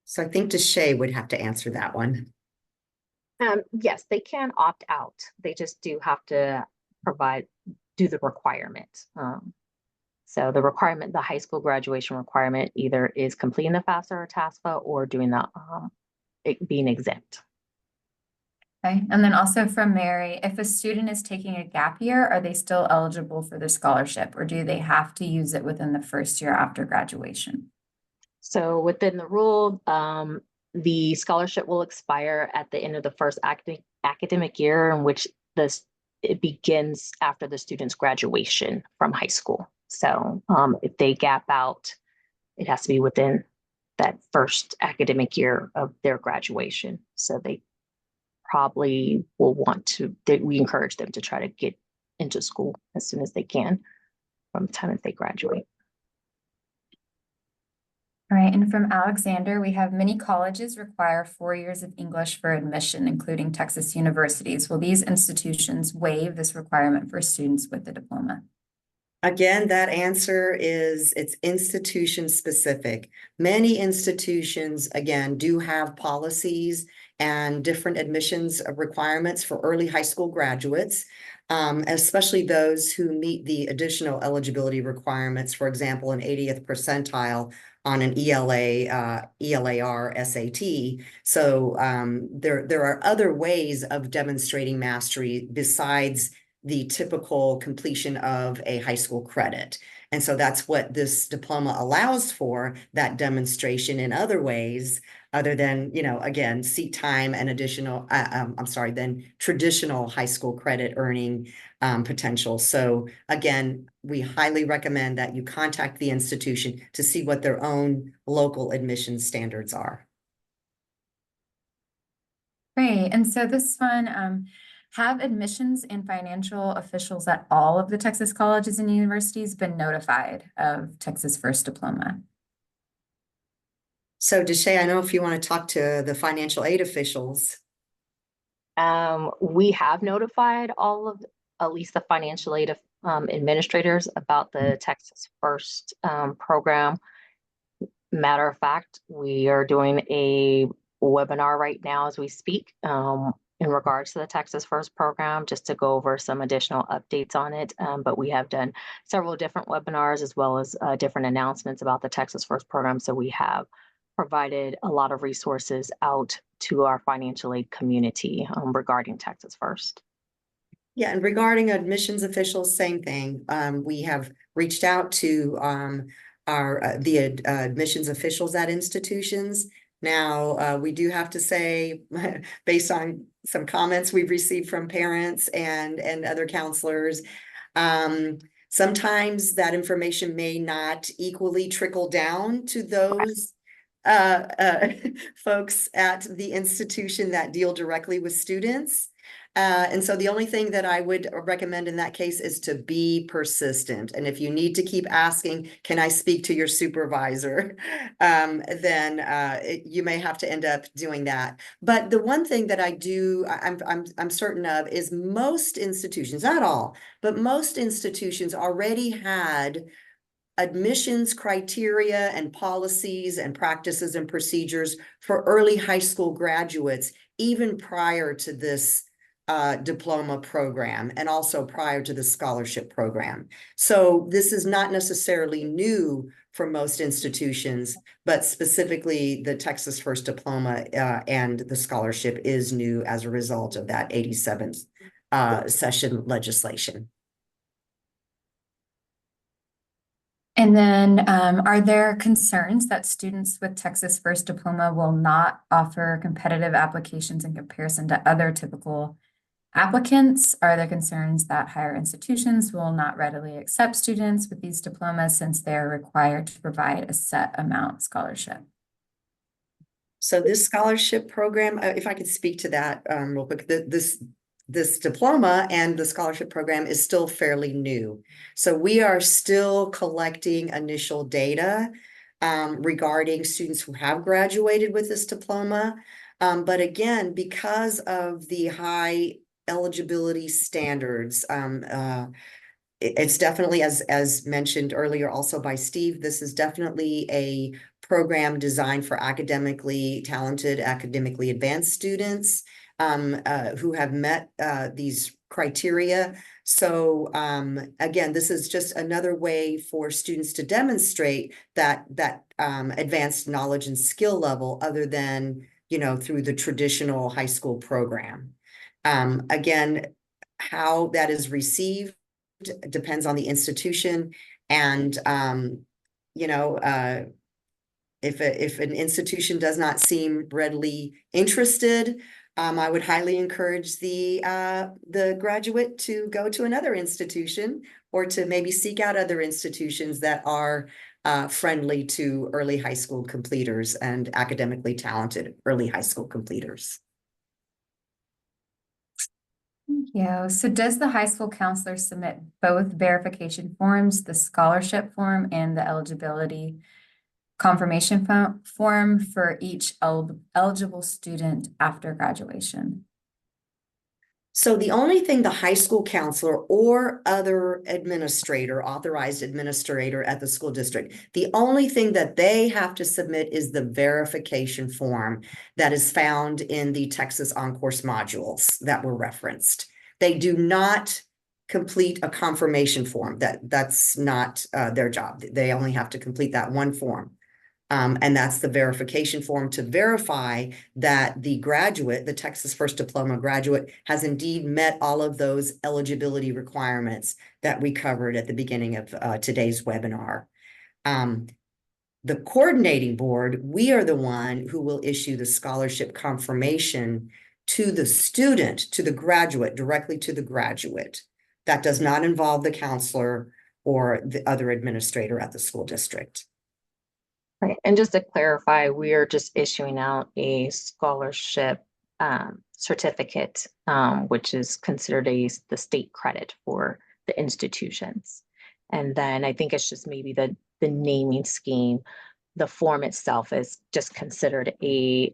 So I think Deshay would have to answer that one. Yes, they can opt out. They just do have to do the requirement. So the requirement, the high school graduation requirement either is completing the FAFSA or TASFA or doing the being exempt. Okay, and then also from Mary, if a student is taking a gap year, are they still eligible for the scholarship or do they have to use it within the first year after graduation? So within the rule, the scholarship will expire at the end of the first academic year in which it begins after the student's graduation from high school. So if they gap out, it has to be within that first academic year of their graduation. So they probably will want to, that we encourage them to try to get into school as soon as they can from the time that they graduate. All right, and from Alexander, we have many colleges require 4 years of English for admission, including Texas universities. Will these institutions waive this requirement for students with the diploma? Again, that answer is it's institution specific. Many institutions, again, do have policies and different admissions requirements for early high school graduates, especially those who meet the additional eligibility requirements, for example, an 80th percentile on an ELAR SAT. So there are other ways of demonstrating mastery besides the typical completion of a high school credit. And so that's what this diploma allows for, that demonstration in other ways, other than, again, seat time and additional, then traditional high school credit earning potential. So again, we highly recommend that you contact the institution to see what their own local admissions standards are. Great, and so this one, have admissions and financial officials at all of the Texas colleges and universities been notified of Texas First Diploma? So Deshay, I know if you want to talk to the financial aid officials. We have notified all of, at least the financial aid administrators about the Texas First program. Matter of fact, we are doing a webinar right now as we speak in regards to the Texas First program, just to go over some additional updates on it. But we have done several different webinars as well as different announcements about the Texas First program. So we have provided a lot of resources out to our financial aid community regarding Texas First. Yeah, and regarding admissions officials, same thing. We have reached out to the admissions officials at institutions. Now, we do have to say, based on some comments we've received from parents and other counselors, sometimes that information may not equally trickle down to those folks at the institution that deal directly with students. And so the only thing that I would recommend in that case is to be persistent. And if you need to keep asking, can I speak to your supervisor? Then you may have to end up doing that. But the one thing that I'm certain of is most institutions, not all, but most institutions already had admissions criteria and policies and practices and procedures for early high school graduates, even prior to this diploma program and also prior to the scholarship program. So this is not necessarily new for most institutions, but specifically the Texas First Diploma and the scholarship is new as a result of that 87th session legislation. And then are there concerns that students with Texas First Diploma will not offer competitive applications in comparison to other typical applicants? Are there concerns that higher institutions will not readily accept students with these diplomas since they're required to provide a set amount scholarship? So this scholarship program, if I could speak to that real quick, this diploma and the scholarship program is still fairly new. So we are still collecting initial data regarding students who have graduated with this diploma. But again, because of the high eligibility standards, it's definitely, as mentioned earlier also by Steve, this is definitely a program designed for academically talented, academically advanced students who have met these criteria. So again, this is just another way for students to demonstrate that advanced knowledge and skill level other than, through the traditional high school program. Again, how that is received depends on the institution. And, if an institution does not seem readily interested, I would highly encourage the graduate to go to another institution or to maybe seek out other institutions that are friendly to early high school completers and academically talented early high school completers. you. So does the high school counselor submit both verification forms, the scholarship form and the eligibility confirmation form for each eligible student after graduation? So the only thing the high school counselor or other administrator, authorized administrator at the school district, the only thing that they have to submit is the verification form that is found in the Texas On-Course modules that were referenced. They do not complete a confirmation form. That's not their job. They only have to complete that one form. And that's the verification form to verify that the graduate, the Texas First Diploma graduate, has indeed met all of those eligibility requirements that we covered at the beginning of today's webinar. The coordinating board, we are the one who will issue the scholarship confirmation to the student, to the graduate, directly to the graduate. That does not involve the counselor or the other administrator at the school district. Right, and just to clarify, we are just issuing out a scholarship certificate, which is considered the state credit for the institutions. And then I think it's just maybe the naming scheme. The form itself is just considered a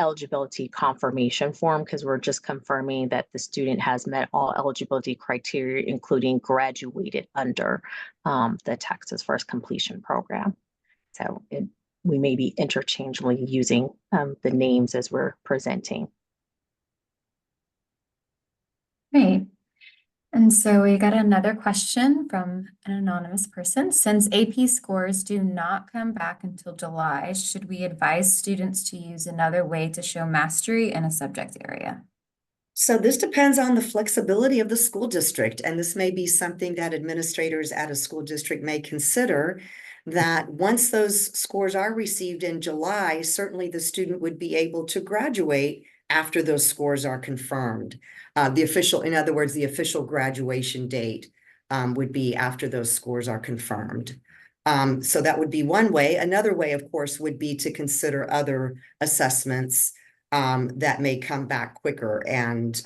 eligibility confirmation form because we're just confirming that the student has met all eligibility criteria, including graduated under the Texas First Completion Program. So we may be interchangeably using the names as we're presenting. Great. And so we got another question from an anonymous person. Since AP scores do not come back until July, should we advise students to use another way to show mastery in a subject area? So this depends on the flexibility of the school district, and this may be something that administrators at a school district may consider, that once those scores are received in July, certainly the student would be able to graduate after those scores are confirmed. In other words, the official graduation date would be after those scores are confirmed. So that would be one way. Another way, of course, would be to consider other assessments that may come back quicker. And,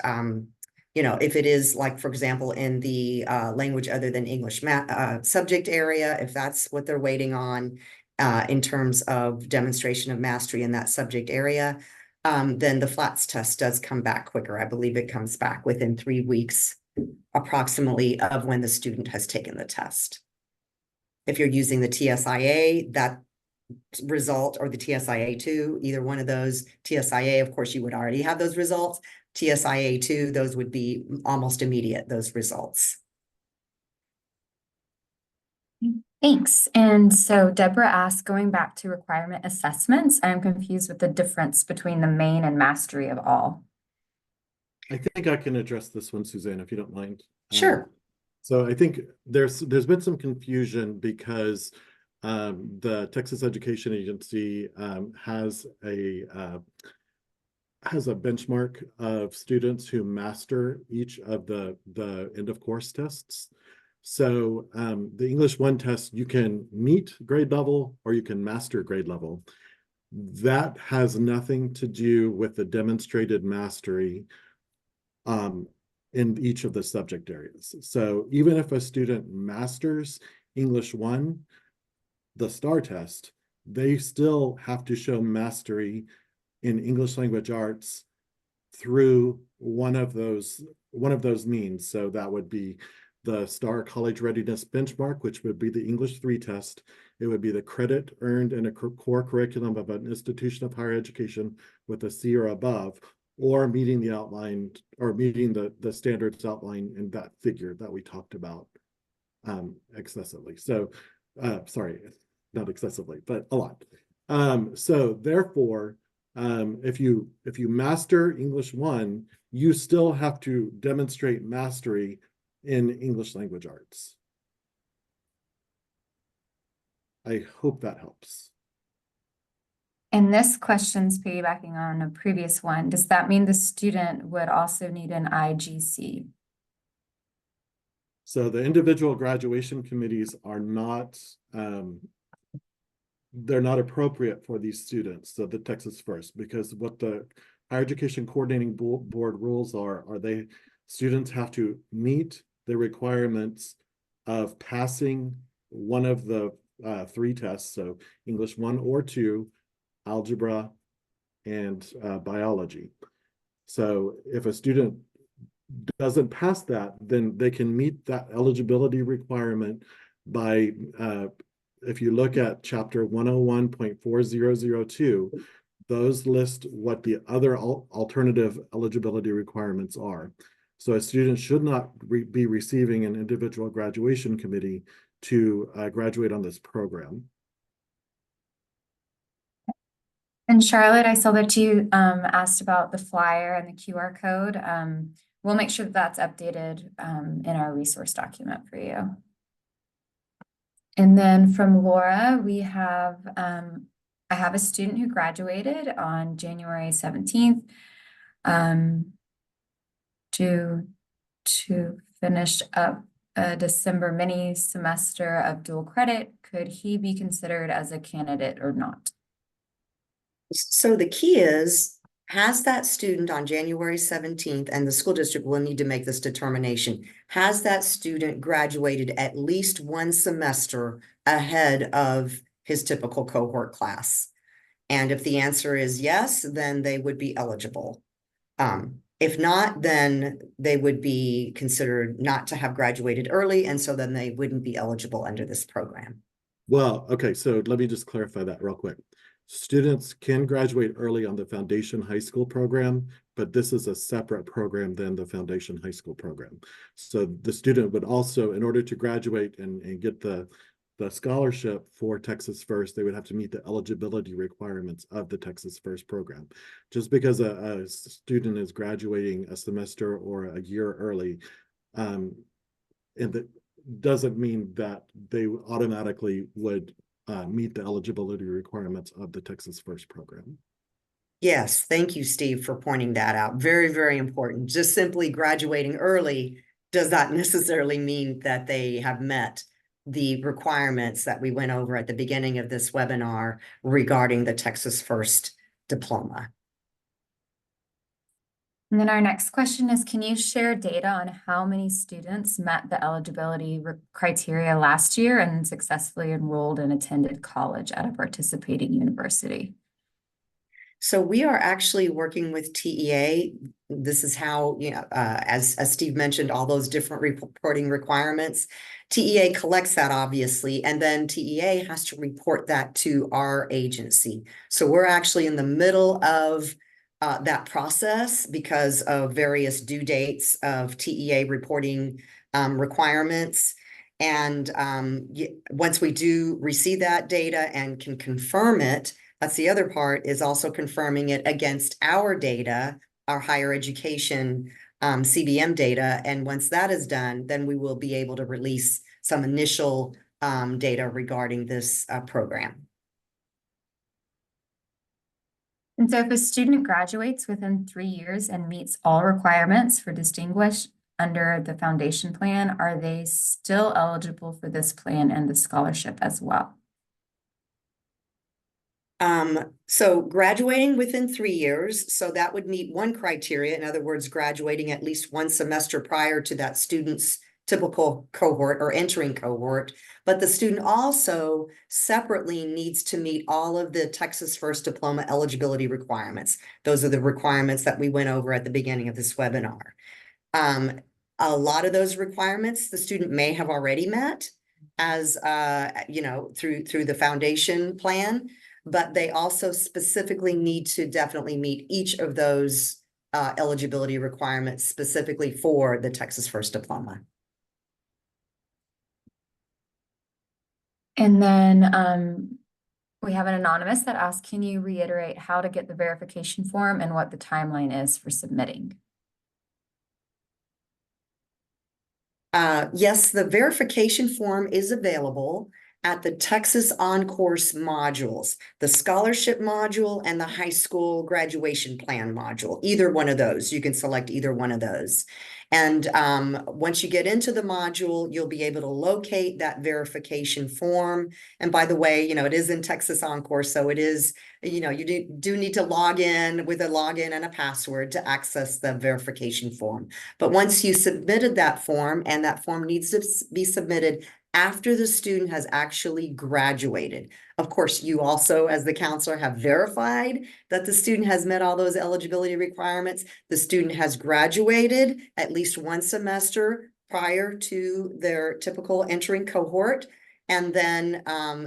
if it is like, for example, in the language other than English subject area, if that's what they're waiting on in terms of demonstration of mastery in that subject area, then the FLATS test does come back quicker. I believe it comes back within 3 weeks approximately of when the student has taken the test. If you're using the TSIA, that result, or the TSIA-2, either one of those. TSIA, of course, you would already have those results. TSIA-2, those would be almost immediate, those results. Thanks. And so Deborah asked, going back to requirement assessments, I'm confused with the difference between the main and mastery of all. I think I can address this one, Suzanne, if you don't mind. Sure. So I think there's been some confusion because the Texas Education Agency has a benchmark of students who master each of the end of course tests. So the English 1 test, you can meet grade level or you can master grade level. That has nothing to do with the demonstrated mastery in each of the subject areas. So even if a student masters English 1, the STAR test, they still have to show mastery in English language arts through one of those means. So that would be the STAR College Readiness Benchmark, which would be the English 3 test. It would be the credit earned in a core curriculum of an institution of higher education with a C or above, or meeting the outlined, or meeting the standards outlined in that figure that we talked about excessively. So sorry, not excessively, but a lot. So therefore, if you master English 1, you still have to demonstrate mastery in English language arts. I hope that helps. And this question's piggybacking on a previous one. Does that mean the student would also need an IGC? So the individual graduation committees are not, they're not appropriate for these students, so the Texas First, because what the Higher Education Coordinating Board rules are students have to meet the requirements of passing one of the three tests, so English 1 or 2, algebra, and biology. So if a student doesn't pass that, then they can meet that eligibility requirement by, if you look at chapter 101.4002, those list what the other alternative eligibility requirements are. So a student should not be receiving an individual graduation committee to graduate on this program. And Charlotte, I saw that you asked about the flyer and the QR code. We'll make sure that that's updated in our resource document for you. And then from Laura, we have, I have a student who graduated on January 17th to finish up a December mini semester of dual credit. Could he be considered as a candidate or not? So the key is, has that student on January 17th, and the school district will need to make this determination, has that student graduated at least one semester ahead of his typical cohort class? And if the answer is yes, then they would be eligible. If not, then they would be considered not to have graduated early, and so then they wouldn't be eligible under this program. Well, okay, so let me just clarify that real quick. Students can graduate early on the Foundation High School program, but this is a separate program than the Foundation High School program. So the student would also, in order to graduate and get the scholarship for Texas First, they would have to meet the eligibility requirements of the Texas First program. Just because a student is graduating a semester or a year early, and that doesn't mean that they automatically would meet the eligibility requirements of the Texas First program. Yes, thank you, Steve, for pointing that out. Very, very important. Just simply graduating early does not necessarily mean that they have met the requirements that we went over at the beginning of this webinar regarding the Texas First diploma. And then our next question is, can you share data on how many students met the eligibility criteria last year and successfully enrolled and attended college at a participating university? So we are actually working with TEA. This is how, as Steve mentioned, all those different reporting requirements. TEA collects that, obviously, and then TEA has to report that to our agency. So we're actually in the middle of that process because of various due dates of TEA reporting requirements. And once we do receive that data and can confirm it, that's the other part, is also confirming it against our data, our higher education CBM data. And once that is done, then we will be able to release some initial data regarding this program. And so if a student graduates within 3 years and meets all requirements for distinguished under the foundation plan, are they still eligible for this plan and the scholarship as well? So graduating within 3 years, so that would meet one criteria. In other words, graduating at least one semester prior to that student's typical cohort or entering cohort. But the student also separately needs to meet all of the Texas First diploma eligibility requirements. Those are the requirements that we went over at the beginning of this webinar. A lot of those requirements the student may have already met as through the foundation plan, but they also specifically need to definitely meet each of those eligibility requirements specifically for the Texas First diploma. And then we have an anonymous that asks, can you reiterate how to get the verification form and what the timeline is for submitting? Yes, the verification form is available. at the Texas On-Course modules, the scholarship module and the high school graduation plan module, either one of those. You can select either one of those. And once you get into the module, you'll be able to locate that verification form. And by the way, you know, it is in Texas On-Course, so it is, you know, you do need to log in with a login and a password to access the verification form. But once you submitted that form, and that form needs to be submitted after the student has actually graduated. Of course, you also, as the counselor, have verified that the student has met all those eligibility requirements. The student has graduated at least one semester prior to their typical entering cohort. And then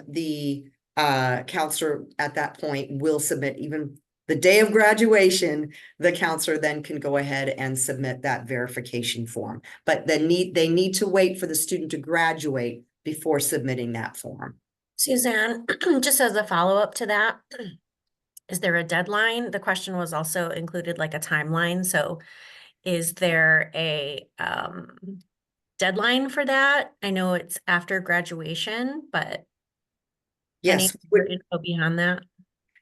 the counselor at that point will submit, even the day of graduation, the counselor then can go ahead and submit that verification form. But they need to wait for the student to graduate before submitting that form. Suzanne, just as a follow-up to that, is there a deadline? The question was also included like a timeline. So is there a deadline for that? I know it's after graduation, but any Yes. more info beyond that?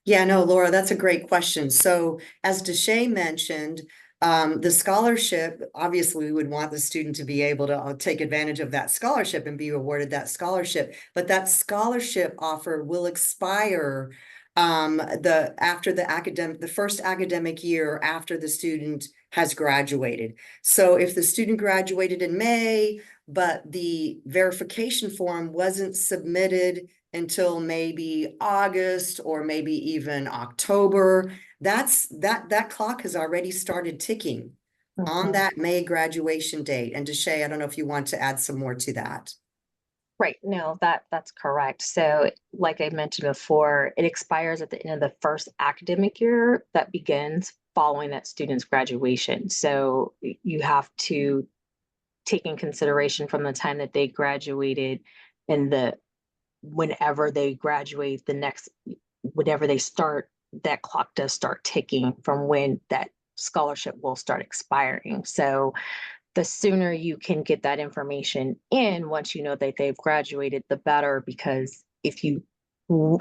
Yeah, no, Laura, that's a great question. So as Deshay mentioned, the scholarship, obviously we would want the student to be able to take advantage of that scholarship and be awarded that scholarship, but that scholarship offer will expire after the first academic year after the student has graduated. So if the student graduated in May, but the verification form wasn't submitted until maybe August or maybe even October, that clock has already started ticking on that May graduation date. And Deshay, I don't know if you want to add some more to that. Right, no, that's correct. So like I mentioned before, it expires at the end of the first academic year that begins following that student's graduation. So you have to take in consideration from the time that they graduated and whenever they graduate, whenever they start, that clock does start ticking from when that scholarship will start expiring. So the sooner you can get that information in, once you know that they've graduated, the better, because the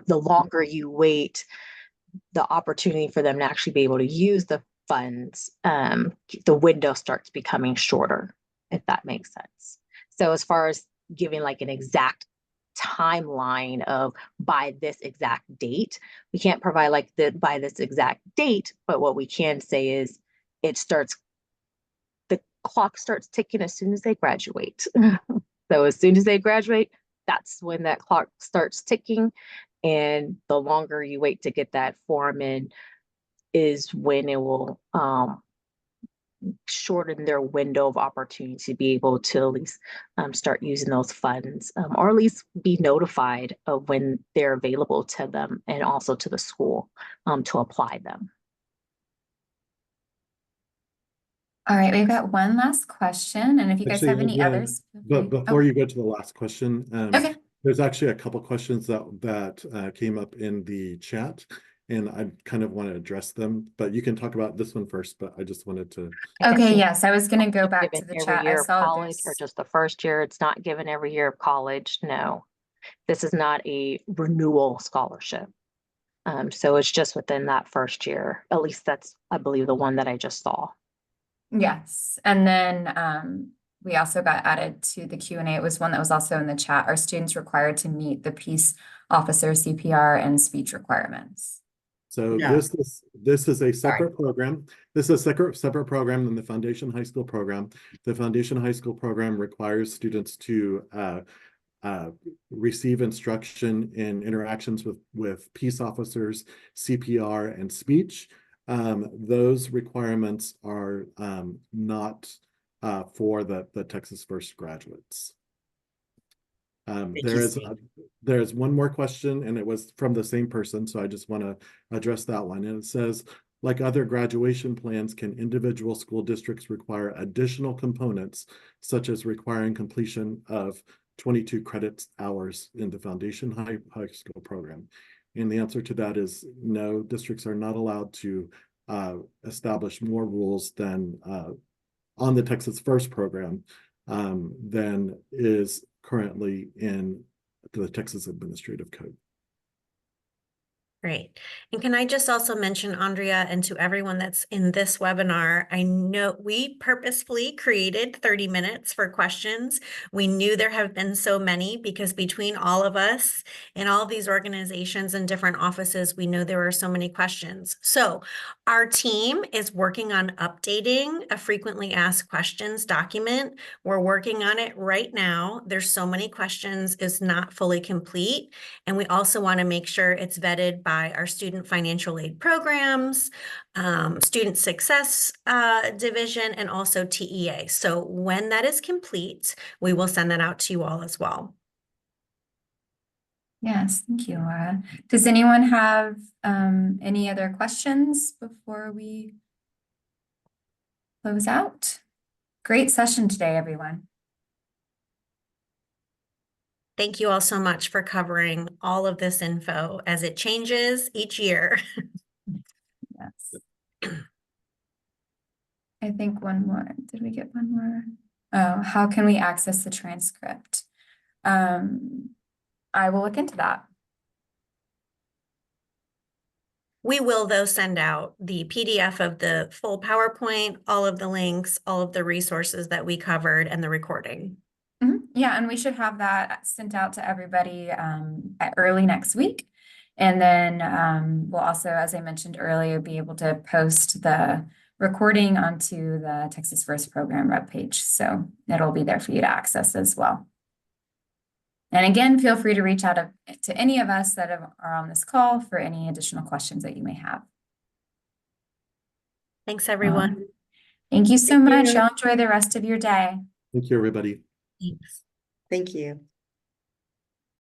longer you wait, the opportunity for them to actually be able to use the funds, the window starts becoming shorter, if that makes sense. So as far as giving like an exact timeline of by this exact date, we can't provide like by this exact date, but what we can say is the clock starts ticking as soon as they graduate. So as soon as they graduate, that's when that clock starts ticking. And the longer you wait to get that form in is when it will shorten their window of opportunity to be able to at least start using those funds, or at least be notified of when they're available to them and also to the school to apply them. All right, we've got one last question, and if you guys have Actually, any others. But before you go to the last question, Okay. there's actually a couple questions that came up in the chat, and I kind of want to address them, but you can talk about this one first, but I just wanted to. Okay, yes, I was gonna go back to Given the every chat. I year of saw college or this. just the first year. It's not given every year of college. No, this is not a renewal scholarship. So it's just within that first year. At least that's, I believe, the one that I just saw. Yes, and then we also got added to the Q&A. It was one that was also in the chat. Are students required to meet the peace officer CPR and speech requirements? So No. this is a separate program. This is a separate program than the Foundation High School program. The Foundation High School program requires students to receive instruction in interactions with peace officers, CPR, and speech. Those requirements are not for the Texas First graduates. There's one more question, and it was from the same person, so I just want to address that one. And it says, like other graduation plans, can individual school districts require additional components, such as requiring completion of 22 credits hours in the Foundation High School program? And the answer to that is no, districts are not allowed to establish more rules than on the Texas First program than is currently in the Texas Administrative Code. Great. And can I just also mention, Andrea, and to everyone that's in this webinar, I know we purposefully created 30 minutes for questions. We knew there have been so many because between all of us in all of these organizations and different offices, we know there are so many questions. So our team is working on updating a frequently asked questions document. We're working on it right now. There's so many questions, it's not fully complete. And we also want to make sure it's vetted by our student financial aid programs, student success division, and also TEA. So when that is complete, we will send that out to you all as well. Yes, thank you, Laura. Does anyone have any other questions before we close out? Great session today, everyone. Thank you all so much for covering all of this info as it changes each year. Yes. I think one more. Did we get one more? Oh, how can we access the transcript? I will look into that. We will, though, send out the PDF of the full PowerPoint, all of the links, all of the resources that we covered, and the recording. Yeah, and we should have that sent out to everybody early next week. And then we'll also, as I mentioned earlier, be able to post the recording onto the Texas First Program webpage. So it'll be there for you to access as well. And again, feel free to reach out to any of us that are on this call for any additional questions that you may have. Thanks, everyone. Thank you so Thank much. you. Y'all enjoy the rest of your day. Thank you, everybody. Thanks. Thank you.